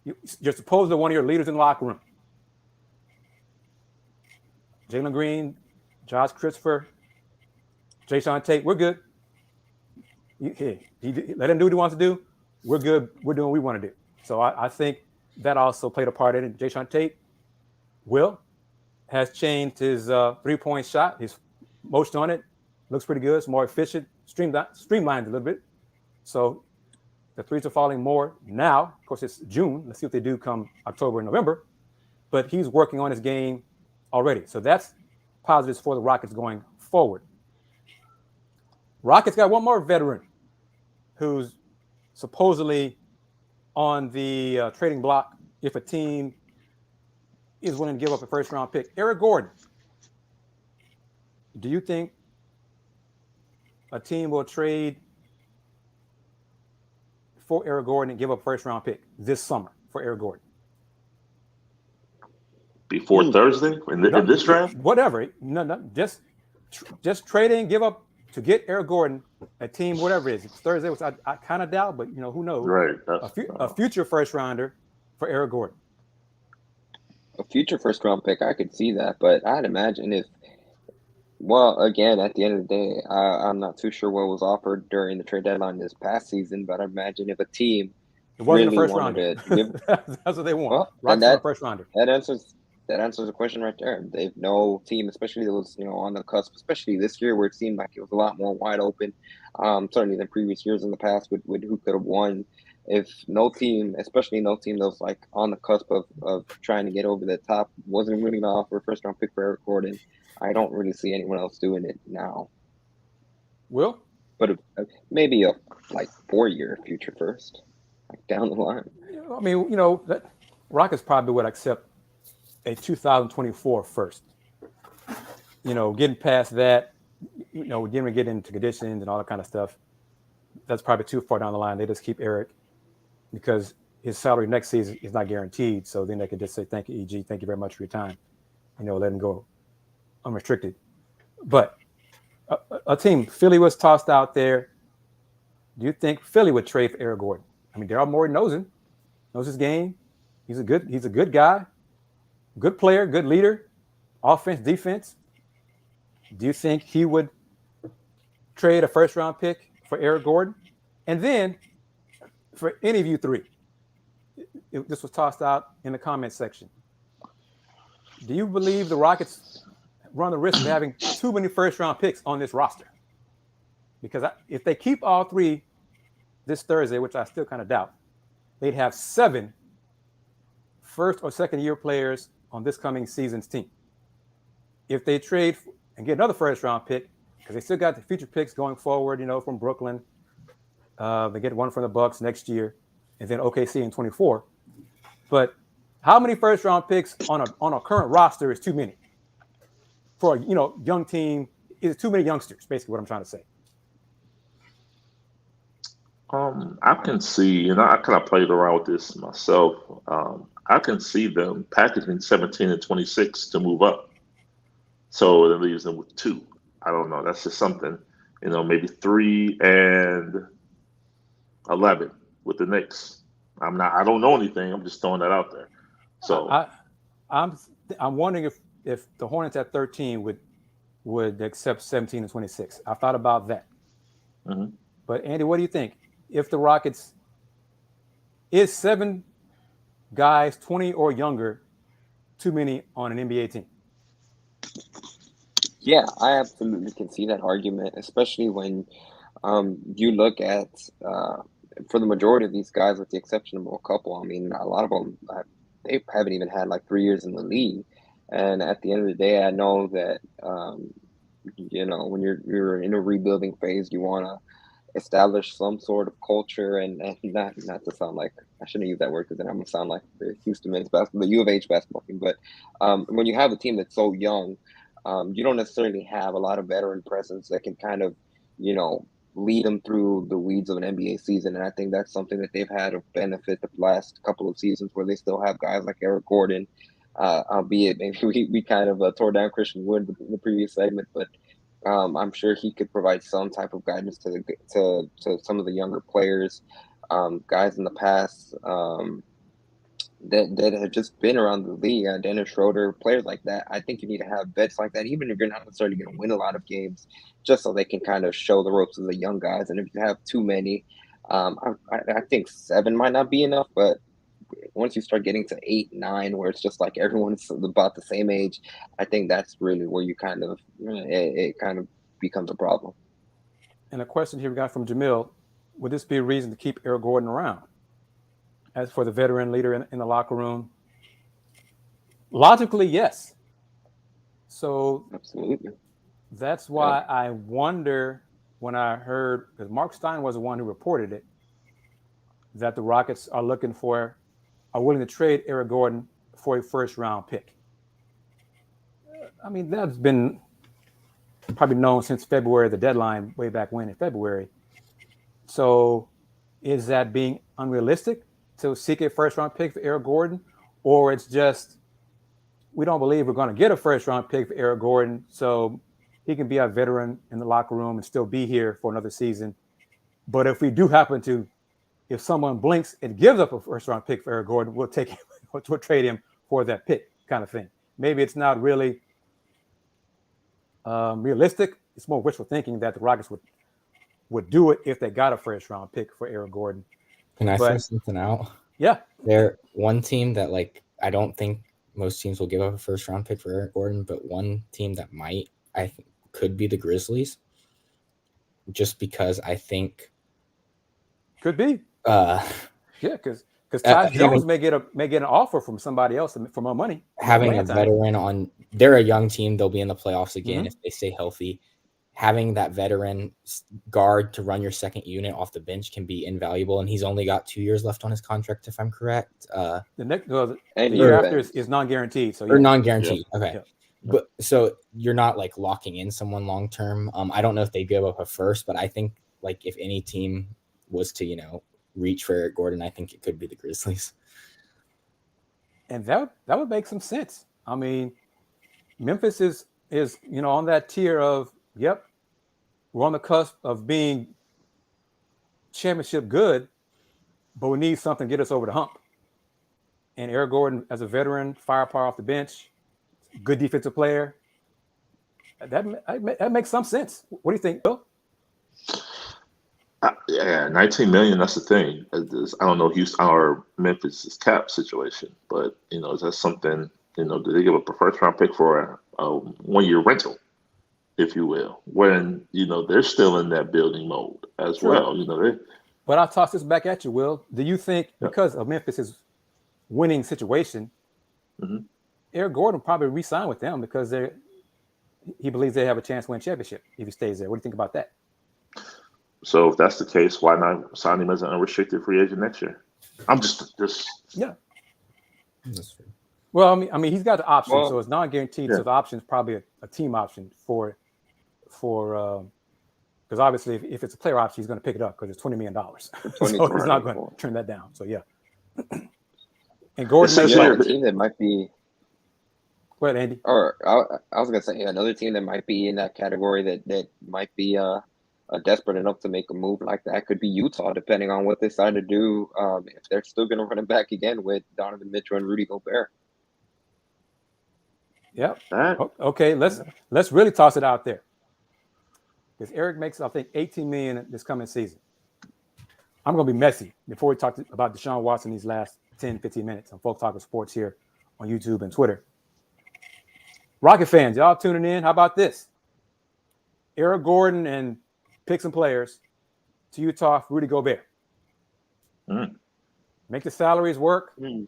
You're supposed to be one of your leaders in the locker room. Jalen Green, Josh Christopher, Deshaun Tate, we're good. Let him do what he wants to do. We're good. We're doing what we want to do. So I think that also played a part in it. Deshaun Tate, has changed his 3-point shot. His motion on it looks pretty good. It's more efficient, streamlined a little bit. So the threes are falling more now. Of course, it's June. Let's see what they do come October and November. But he's working on his game already. So that's positives for the Rockets going forward. Rockets got one more veteran who's supposedly on the trading block if a team is willing to give up a first-round pick. Eric Gordon. Do you think a team will trade for Eric Gordon and give up a first-round pick this summer for Eric Gordon? Before Thursday? In this draft? Whatever. No, just trade and give up to get Eric Gordon, a team, whatever it is. It's Thursday, which I kind of doubt, but, who knows? Right. A future first-rounder for Eric Gordon. A future first-round pick, I could see that, but I'd imagine again, at the end of the day, I'm not too sure what was offered during the trade deadline this past season, but I imagine if a team it wasn't really a first rounder. That's what they want. Well, and that first rounder. That answers the question right there. They've no team, especially those on the cusp, especially this year where it seemed like it was a lot more wide open. Certainly than previous years in the past with who could have won. If no team, especially no team that was like on the cusp of trying to get over the top, wasn't really going to offer a first round pick for Eric Gordon, I don't really see anyone else doing it now. Will? But maybe a 4-year future first, down the line. I mean, that Rockets probably would accept a 2024 first. Getting past that, getting into conditions and all that kind of stuff, that's probably too far down the line. They just keep Eric because his salary next season is not guaranteed. So then they can just say, thank you, EG. Thank you very much for your time. Let him go unrestricted. But a team, Philly was tossed out there. Do you think Philly would trade for Eric Gordon? I mean, Daryl Morey knows him, knows his game. He's a good guy, good player, good leader, offense, defense. Do you think he would trade a first-round pick for Eric Gordon? And then, for any of you three, this was tossed out in the comment section. do you believe the Rockets run the risk of having too many first-round picks on this roster? Because if they keep all three this Thursday, which I still kind of doubt, they'd have 7 first or second-year players on this coming season's team. If they trade and get another first-round pick, because they still got the future picks going forward, from Brooklyn. They get one from the Bucks next year, and then OKC in 24. But how many first-round picks on a current roster is too many for a young team? Is too many youngsters? Basically, what I'm trying to say. I can see, and I kind of played around with this myself. I can see them packaging 17 and 26 to move up. So that leaves them with 2. I don't know. That's just something, maybe 3 and 11 with the Knicks. I don't know anything. I'm just throwing that out there. So I'm wondering if the Hornets at 13 would accept 17 and 26. I thought about that. Mm-hmm. But Andy, what do you think? If the Rockets is 7 guys 20 or younger too many on an NBA team? Yeah, I absolutely can see that argument, especially when you look at for the majority of these guys, with the exception of a couple. I mean, a lot of them they haven't even had like 3 years in the league, and at the end of the day, I know that when you're in a rebuilding phase, you want to establish some sort of culture, and not to sound like, I shouldn't use that word because then I'm gonna sound like the Houston men's basketball, the U of H basketball team. But when you have a team that's so young, you don't necessarily have a lot of veteran presence that can kind of, lead them through the weeds of an NBA season. And I think that's something that they've had a benefit the last couple of seasons, where they still have guys like Eric Gordon, albeit maybe we kind of tore down Christian Wood in the previous segment, but I'm sure he could provide some type of guidance to some of the younger players, guys in the past that have just been around the league. Dennis Schroeder, players like that. I think you need to have vets like that, even if you're not necessarily going to win a lot of games, just so they can kind of show the ropes to the young guys. And if you have too many, I think 7 might not be enough, but once you start getting to 8, 9, where it's just like everyone's about the same age, I think that's really where you kind of it kind of becomes a problem. And a question here we got from Jamil: would this be a reason to keep Eric Gordon around as for the veteran leader in the locker room? Logically, yes. So Absolutely. That's why I wonder, when I heard, because Mark Stein was the one who reported it, that the Rockets are willing to trade Eric Gordon for a first-round pick. I mean, that's been probably known since February, the deadline way back when in February. So is that being unrealistic to seek a first-round pick for Eric Gordon? Or it's just, we don't believe we're going to get a first-round pick for Eric Gordon, so he can be a veteran in the locker room and still be here for another season. But if we do happen to, if someone blinks and gives up a first-round pick for Eric Gordon, we'll take him, we'll trade him for that pick, kind of thing. Maybe it's not really realistic. It's more wishful thinking that the Rockets would do it if they got a first-round pick for Eric Gordon. Can I throw something out? Yeah. They're one team that, I don't think most teams will give up a first-round pick for Eric Gordon, but one team that might, I think, could be the Grizzlies, just because I think could be. Yeah, because Tyus Jones may get an offer from somebody else for more money. Having a veteran on, they're a young team. They'll be in the playoffs again if they stay healthy. Having that veteran guard to run your second unit off the bench can be invaluable. And he's only got 2 years left on his contract, if I'm correct. The year after is non-guaranteed. So non-guaranteed. Yeah. Okay. Yeah. But so you're not locking in someone long term. I don't know if they give up a first, but I think if any team was to reach for Eric Gordon, I think it could be the Grizzlies. And that would make some sense. I mean, Memphis is on that tier of, yep, we're on the cusp of being championship good, but we need something to get us over the hump. And Eric Gordon, as a veteran, firepower off the bench, good defensive player, that makes some sense. What do you think, Bill? Yeah, $19 million. That's the thing. I don't know Houston or Memphis's cap situation, but is that something You know, did they give up a first round pick for a 1 year rental, if you will, when, you know, they're still in that building mode as True. well. You know, But I'll toss this back at you, Will. Do you think Yeah. because of Memphis's winning situation, Mhm. Eric Gordon probably re-sign with them because he believes they have a chance to win a championship if he stays there. What do you think about that? So if that's the case, why not sign him as an unrestricted free agent next year? I'm just Yeah. That's true. Well, I mean, he's got the option, Well, so it's non-guaranteed. Yeah. So the option is probably a team option for because obviously if it's a player option, he's going to pick it up because it's $20 million. So he's not going to turn that down. So yeah. And Gordon, says yeah, here- a team that might be, go ahead, Andy. or I was gonna say another team that might be in that category that might be desperate enough to make a move like that could be Utah, depending on what they decide to do. If they're still going to run it back again with Donovan Mitchell and Rudy Gobert. Yep. that. Okay, let's really toss it out there. Because Eric makes, I think, $18 million this coming season. I'm going to be messy before we talk about Deshaun Watson these last 10, 15 minutes on Talkin Sports here on YouTube and Twitter. Rocket fans, y'all tuning in? How about this? Eric Gordon and pick some players to Utah, Rudy Gobert. Mm. Make the salaries work. Mm.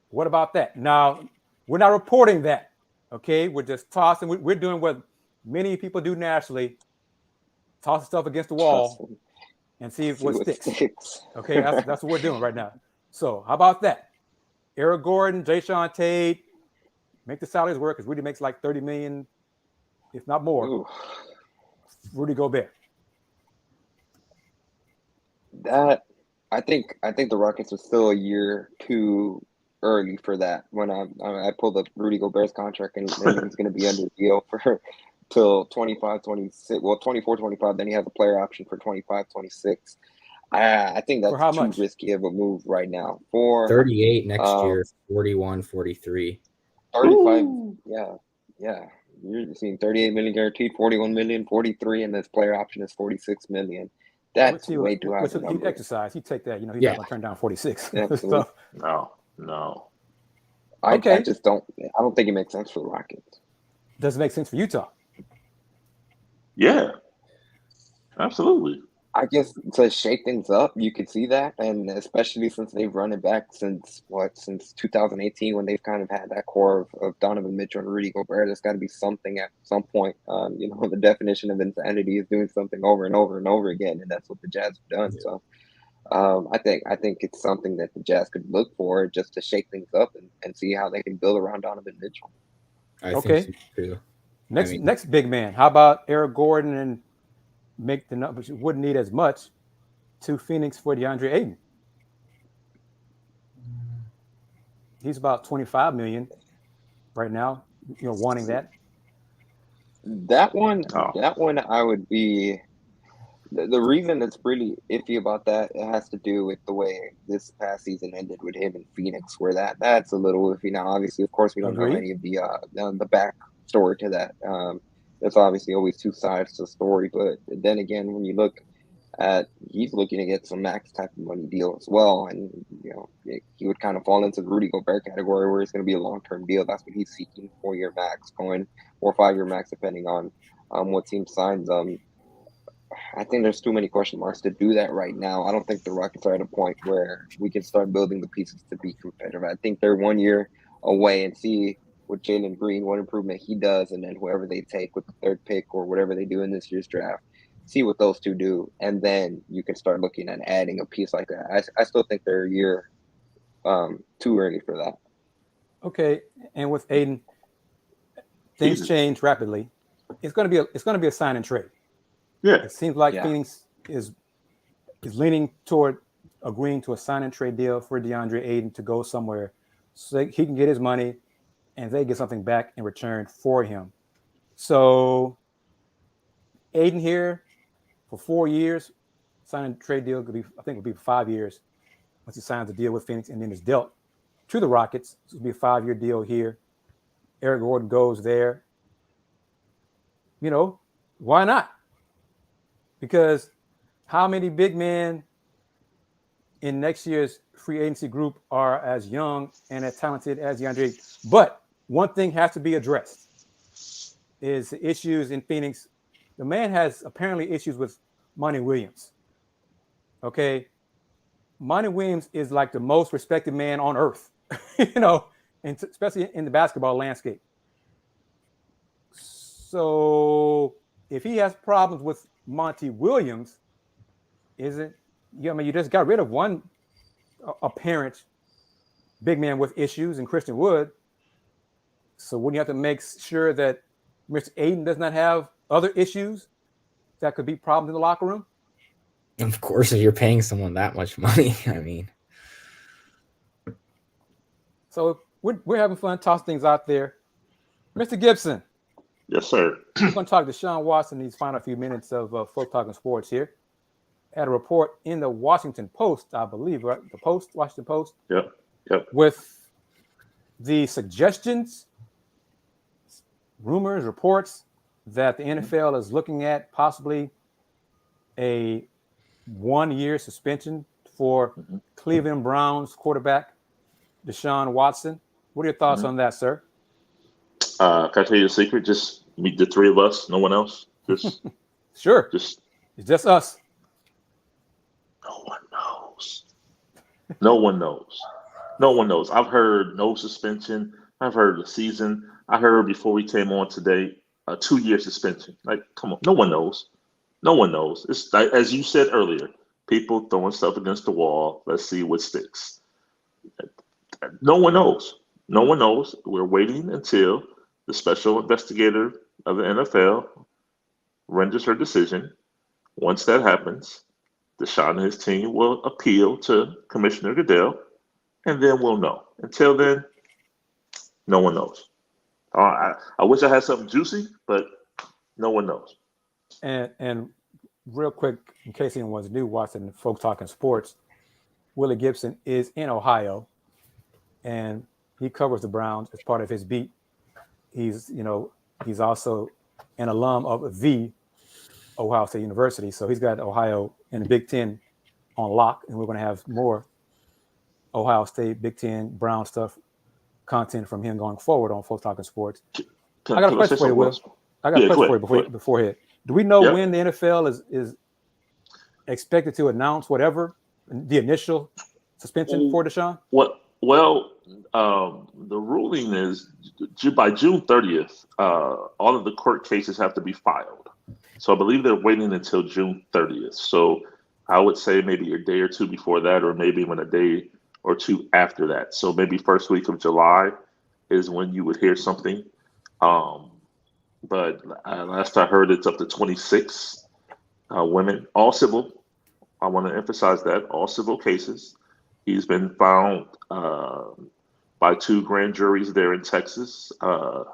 What about that? Now, we're not reporting that, okay? We're just tossing. We're doing what many people do nationally, tossing stuff against the wall and see what sticks. Okay, that's what we're doing right now. So how about that? Eric Gordon, Deshaun Tate, make the salaries work because Rudy makes like $30 million, if not more. Ooh. Rudy Gobert. That I think the Rockets are still a year too early for that. When I pulled up Rudy Gobert's contract and he's going to be under deal for till 25, 26. Well, 24, 25. Then he has a player option for 25, 26. I think that's For how too much? risky of a move right now. For 38 next year, 41, 43. 35, yeah. You're seeing 38 million guaranteed, 41 million, 43, and this player option is 46 million. That's way too high. He'd exercise. He'd take that. You know, he's Yeah. not going to turn down 46. Absolutely. So, No. I Okay. just don't. I don't think it makes sense for the Rockets. does it make sense for Utah? Yeah. Absolutely. I guess to shake things up, you could see that, and especially since they've run it back since 2018, when they've kind of had that core of Donovan Mitchell and Rudy Gobert. There's got to be something at some point. The definition of insanity is doing something over and over and over again, and that's what the Jazz have done. So, I think it's something that the Jazz could look for just to shake things up and see how they can build around Donovan Mitchell. I Okay. think so too. Next big man. How about Eric Gordon and make the numbers? You wouldn't need as much to Phoenix for DeAndre Ayton. He's about $25 million right now. You know, wanting that. That one, Oh. I would be. The reason it's really iffy about that, it has to do with the way this past season ended with him in Phoenix, where that's a little iffy. Now, obviously, of course, we don't know Agreed. any of the back story to that. There's obviously always two sides to the story, but then again, when you look at, he's looking to get some max type of money deal as well, and he would kind of fall into the Rudy Gobert category, where it's going to be a long-term deal. That's what he's seeking, 4-year max, going or 5-year max, depending on what team signs them. I think there's too many question marks to do that right now. I don't think the Rockets are at a point where we can start building the pieces to be competitive. I think they're 1 year away, and see with Jalen Green what improvement he does, and then whoever they take with the third pick or whatever they do in this year's draft, see what those two do, and then you can start looking at adding a piece like that. I still think they're a year too early for that. Okay, and with Ayton, things Jesus. change rapidly. It's going to be a sign and trade. Yeah. It seems like Yeah. Phoenix is leaning toward agreeing to a sign and trade deal for DeAndre Ayton to go somewhere so he can get his money and they get something back in return for him. So Ayton here for 4 years, sign and trade deal would be for 5 years once he signs a deal with Phoenix, and then is dealt to the Rockets. This will be a 5-year deal here. Eric Gordon goes there. You know, why not? Because how many big men in next year's free agency group are as young and as talented as DeAndre. But one thing has to be addressed is the issues in Phoenix. The man has apparently issues with Monty Williams. Okay. Monty Williams is like the most respected man on earth, and especially in the basketball landscape. So if he has problems with Monty Williams, you just got rid of one apparent big man with issues in Christian Wood. So wouldn't you have to make sure that Mr. Ayton does not have other issues that could be problems in the locker room? Of course, if you're paying someone that much money, I mean. So we're having fun, tossing things out there. Mr. Gibson. Yes, sir. We're going to talk to Deshaun Watson these final few minutes of Folk Talking Sports here. Had a report in the Washington Post, I believe, right? The Washington Post. Yep. With the suggestions, rumors, reports that the NFL is looking at possibly a 1-year suspension for Cleveland Browns quarterback Deshaun Watson. What are your thoughts on that, sir? Can I tell you a secret? Just meet the three of us, no one else. Just sure. It's just us. No one knows. No one knows. No one knows. I've heard no suspension. I've heard the season. I heard before we came on today a 2-year suspension. Like, come on, no one knows. No one knows. It's like, as you said earlier, people throwing stuff against the wall. Let's see what sticks. No one knows. No one knows. We're waiting until the special investigator of the NFL renders her decision. Once that happens, Deshaun and his team will appeal to Commissioner Goodell, and then we'll know. Until then, no one knows. I wish I had something juicy, but no one knows. And real quick, in case anyone was new watching Folk Talking Sports, Willy Gibson is in Ohio, and he covers the Browns as part of his beat. He's also an alum of the Ohio State University, so he's got Ohio and the Big Ten on lock, and we're going to have more Ohio State, Big Ten, Brown stuff content from him going forward on Folk Talking Sports. I got a question for you, Will. I got a question for you beforehand. Do we know when the NFL is expected to announce whatever the initial suspension for Deshaun? Well, the ruling is by June 30th, all of the court cases have to be filed. So I believe they're waiting until June 30th. So I would say maybe a day or two before that, or maybe even a day or two after that. So maybe first week of July is when you would hear something. But last I heard, it's up to 26 women, all civil. I want to emphasize that, all civil cases. He's been found by 2 grand juries there in Texas. I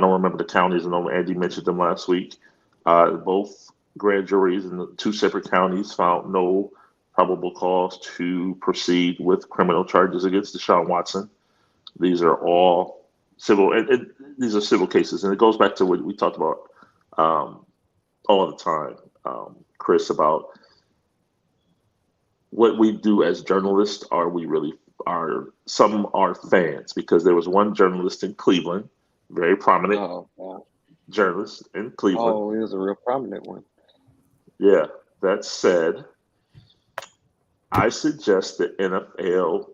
don't remember the counties. I know Andy mentioned them last week. Both grand juries in the 2 separate counties found no probable cause to proceed with criminal charges against Deshaun Watson. These are all civil, and these are civil cases, and it goes back to what we talked about all the time, Kris, about what we do as journalists. Some are fans, because there was one journalist in Cleveland, very prominent journalist in Cleveland. Oh, he was a real prominent one. Yeah, that said, I suggest the NFL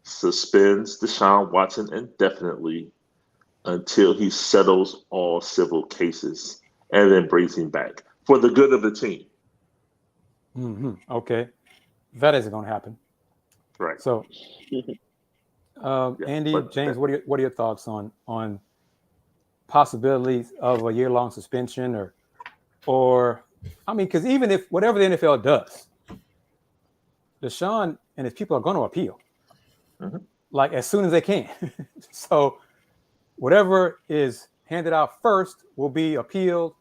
suspends Deshaun Watson indefinitely until he settles all civil cases and then brings him back for the good of the team. Mm-hmm. Okay. That isn't going to happen. Right. So, Andy, James, what are your thoughts on possibilities of a year-long suspension or I mean, because even if whatever the NFL does, Deshaun and his people are going to appeal, like as soon as they can. So whatever is handed out first will be appealed,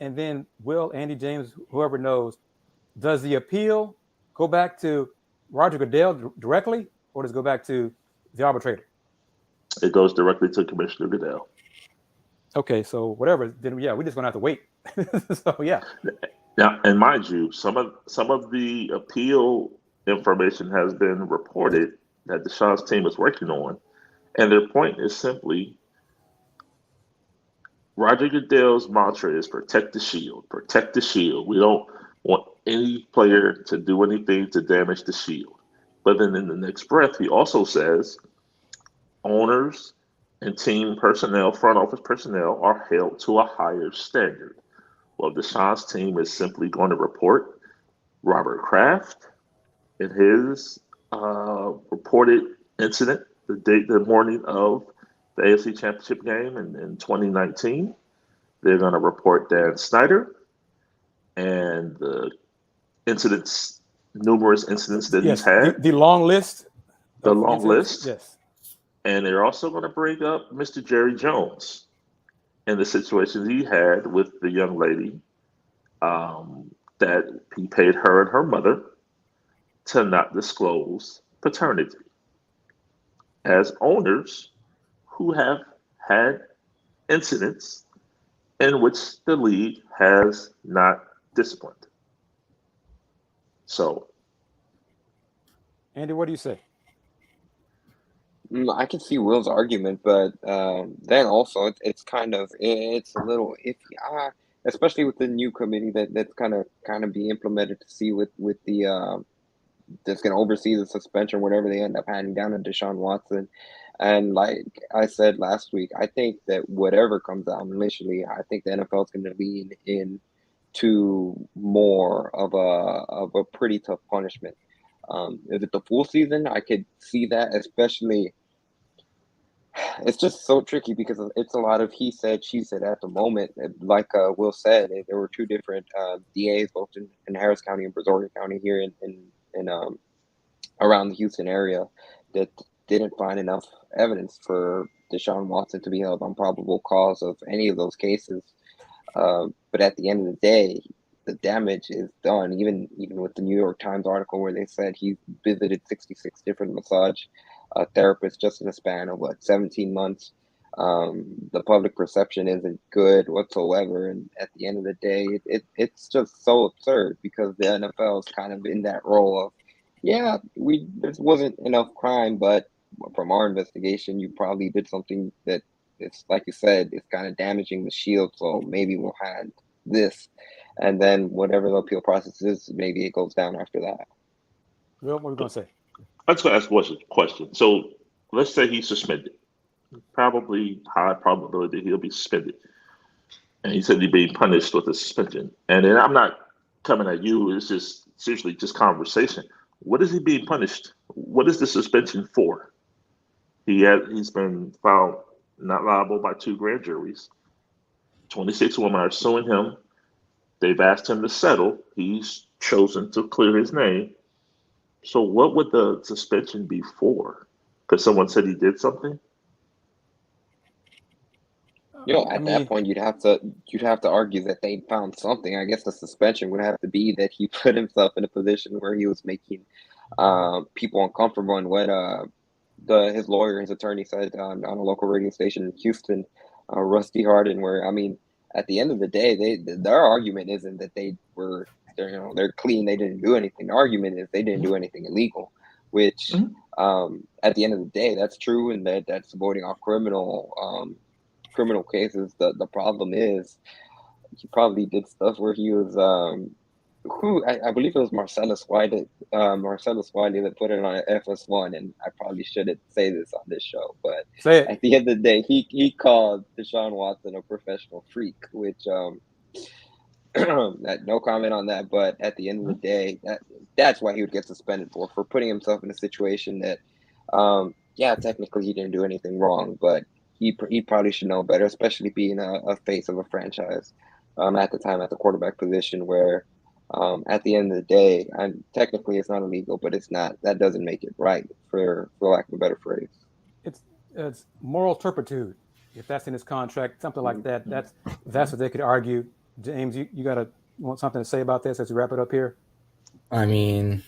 and then Andy, James, whoever knows, does the appeal go back to Roger Goodell directly, or does it go back to the arbitrator? It goes directly to Commissioner Goodell. Okay, so whatever, then we're just gonna have to wait. So yeah. Now, and mind you, some of the appeal information has been reported that Deshaun's team is working on. And their point is simply Roger Goodell's mantra is protect the shield, protect the shield. We don't want any player to do anything to damage the shield. But then in the next breath, he also says owners and team personnel, front office personnel, are held to a higher standard. Well, Deshaun's team is simply going to report Robert Kraft in his reported incident the morning of the AFC Championship game in 2019. They're going to report Dan Snyder and the numerous incidents that Yes, he's had, the long list. the of long incidents. list. Yes. And they're also going to bring up Mr. Jerry Jones and the situations he had with the young lady that he paid her and her mother to not disclose paternity. As owners who have had incidents in which the league has not disciplined. So, Andy, what do you say? I can see Will's argument, but then also it's it's a little iffy, especially with the new committee that's kind of be implemented to see with the that's going to oversee the suspension, whatever they end up handing down to Deshaun Watson. And like I said last week, I think that whatever comes out initially, I think the NFL is going to lean in to more of a pretty tough punishment. If it's the full season, I could see that, especially. It's just so tricky because it's a lot of he said, she said at the moment. Like Will said, there were two different DAs, both in Harris County and Brazoria County here in around the Houston area, that didn't find enough evidence for Deshaun Watson to be held on probable cause of any of those cases. But at the end of the day, the damage is done. Even with the New York Times article where they said he visited 66 different massage therapists just in a span of 17 months. The public perception isn't good whatsoever, and at the end of the day, it's just so absurd because the NFL is kind of in that role of, yeah, there wasn't enough crime, but from our investigation, you probably did something that it's like you said, it's kind of damaging the shield, so maybe we'll hand this, and then whatever the appeal process is, maybe it goes down after that. Will, what are we going to say? I'm just going to ask a question. So let's say he's suspended. Probably high probability he'll be suspended. And he said he's being punished with a suspension. And then I'm not coming at you. It's just seriously just conversation. What is he being punished? What is the suspension for? He's been found not liable by 2 grand juries. 26 women are suing him. They've asked him to settle. He's chosen to clear his name. So what would the suspension be for? Because someone said he did something? At that point, you'd have to argue that they found something. I guess the suspension would have to be that he put himself in a position where he was making people uncomfortable, and what his lawyer, his attorney said on a local radio station in Houston, Rusty Hardin, where, I mean, at the end of the day, their argument isn't that they're clean, they didn't do anything. The argument is they didn't do anything illegal, which at the end of the day, that's true, and that's avoiding off criminal cases. The problem is he probably did stuff where he was I believe it was Marcellus Wiley that put it on FS1, and I probably shouldn't say this on this show, but at the end of the day, he called Deshaun Watson a professional freak, which no comment on that. But at the end of the day, that's why he would get suspended for putting himself in a situation that, technically he didn't do anything wrong, but he probably should know better, especially being a face of a franchise at the time at the quarterback position, where at the end of the day, technically it's not illegal, but it's not. That doesn't make it right, for lack of a better phrase. It's moral turpitude. If that's in his contract, something like that, that's what they could argue. James, you want something to say about this as we wrap it up here? I mean,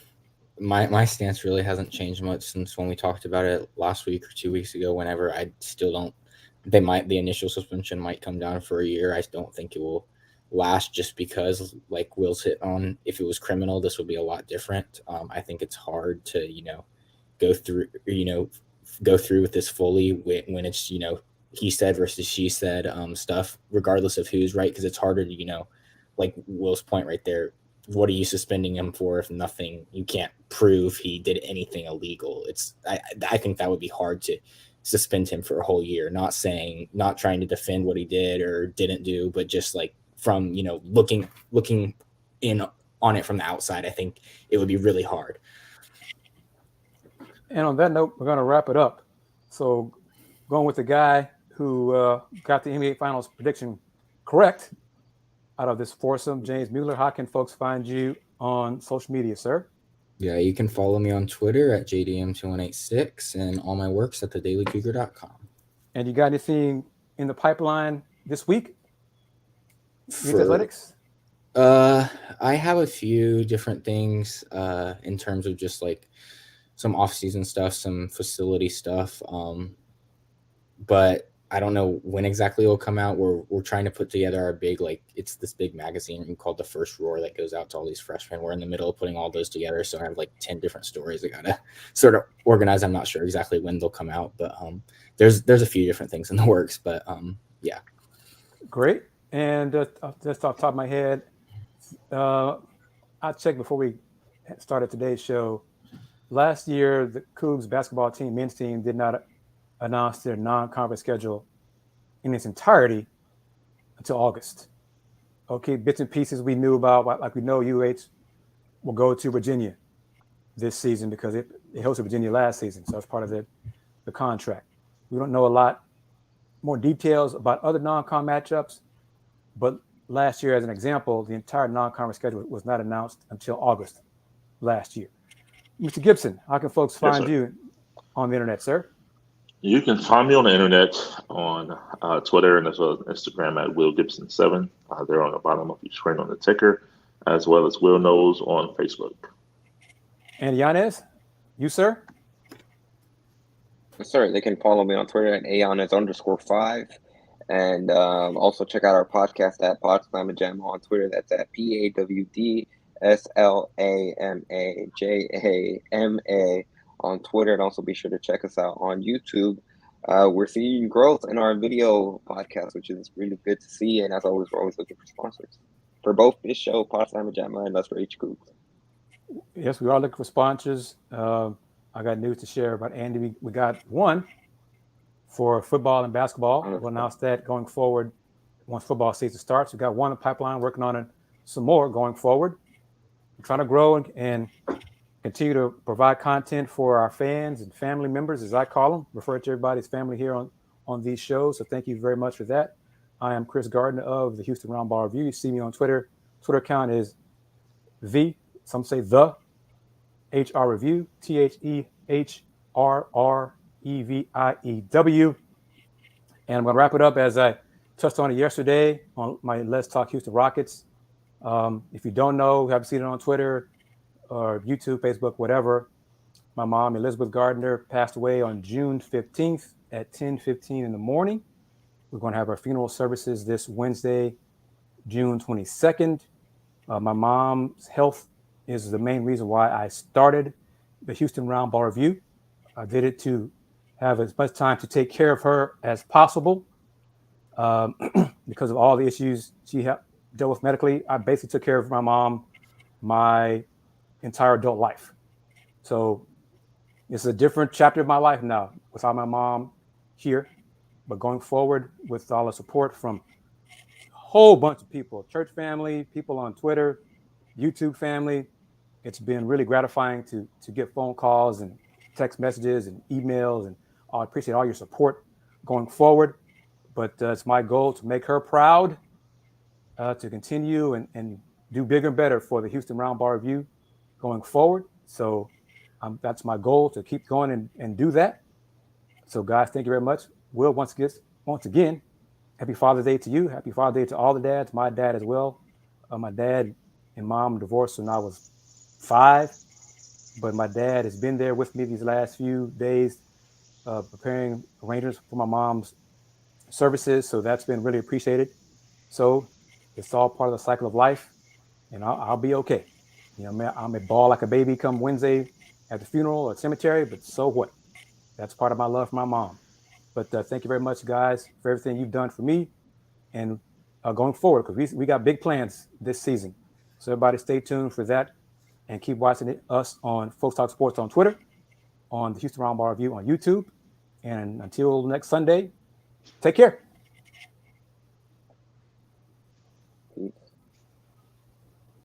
my stance really hasn't changed much since when we talked about it last week or 2 weeks ago. Whenever I still don't, the initial suspension might come down for a year. I don't think it will last, just because, like Will's hit on, if it was criminal, this would be a lot different. I think it's hard to, go through with this fully when it's, he said versus she said stuff, regardless of who's right, because it's harder to, like Will's point right there. What are you suspending him for if nothing? You can't prove he did anything illegal. I think that would be hard to suspend him for a whole year. Not trying to defend what he did or didn't do, but just like from looking in on it from the outside, I think it would be really hard. And on that note, we're going to wrap it up. So going with the guy who got the NBA Finals prediction correct out of this foursome, James Mueller, how can folks find you on social media, sir? Yeah, you can follow me on Twitter at JDM2186 and all my works at thedailycougar.com. And you got anything in the pipeline this week? Youth athletics? I have a few different things in terms of just like some off-season stuff, some facility stuff. But I don't know when exactly it will come out. We're trying to put together our big, it's this big magazine called The First Roar that goes out to all these freshmen. We're in the middle of putting all those together. So I have 10 different stories I got to sort of organize. I'm not sure exactly when they'll come out, but there's a few different things in the works, but yeah. Great. And just off the top of my head, I checked before we started today's show. Last year, the Cougs basketball team, men's team, did not announce their non-conference schedule in its entirety until August. Okay, bits and pieces we knew about, like we know UH will go to Virginia this season because it hosted Virginia last season, so it's part of the contract. We don't know a lot more details about other non-con matchups, but last year, as an example, the entire non-conference schedule was not announced until August last year. Mr. Gibson, how can folks find you on the internet, sir? You can find me on the internet on Twitter and as well as Instagram at Will Gibson 7. They're on the bottom of your screen on the ticker, as well as Will Knows on Facebook. And Yanez, you, sir? Yes, sir. They can follow me on Twitter at Yanez_5. And also check out our podcast at Pawd Slama Jama on Twitter. That's at PAWDSLAMAJAMA on Twitter. And also be sure to check us out on YouTube. We're seeing growth in our video podcast, which is really good to see. And as always, we're always looking for sponsors for both this show, Pawd Slama Jama, and Let's Rage Cougs. Yes, we are looking for sponsors. I got news to share about Andy. We got one for football and basketball. We'll announce that going forward once football season starts. We've got one in the pipeline, working on it, some more going forward. We're trying to grow and continue to provide content for our fans and family members, as I call them. Refer to everybody as family here on these shows. So thank you very much for that. I am Kris Gardner of the Houston Roundball Review. You see me on Twitter. Twitter account is some say the HR Review, THEHRREVIEW. And I'm going to wrap it up as I touched on it yesterday on my Let's Talk Houston Rockets. If you don't know, haven't seen it on Twitter or YouTube, Facebook, whatever, my mom, Elizabeth Gardner, passed away on June 15th at 10:15 in the morning. We're going to have our funeral services this Wednesday, June 22nd. My mom's health is the main reason why I started the Houston Roundball Review. I did it to have as much time to take care of her as possible because of all the issues she dealt with medically. I basically took care of my mom my entire adult life. So it's a different chapter of my life now without my mom here. But going forward with all the support from a whole bunch of people, church family, people on Twitter, YouTube family, it's been really gratifying to get phone calls and text messages and emails, and I appreciate all your support going forward. But it's my goal to make her proud, to continue and do bigger and better for the Houston Roundball Review going forward. So that's my goal, to keep going and do that. So guys, thank you very much. Will, once again, happy Father's Day to you. Happy Father's Day to all the dads, my dad as well. My dad and mom divorced when I was 5, but my dad has been there with me these last few days, preparing arrangements for my mom's services. So that's been really appreciated. So It's all part of the cycle of life, and I'll be okay. You know, I may bawl like a baby come Wednesday at the funeral or cemetery, but so what? That's part of my love for my mom. But thank you very much, guys, for everything you've done for me and going forward, because we got big plans this season. So everybody stay tuned for that and keep watching us on Folks Talk Sports on Twitter, on the Houston Roundball Review on YouTube. And until next Sunday, take care.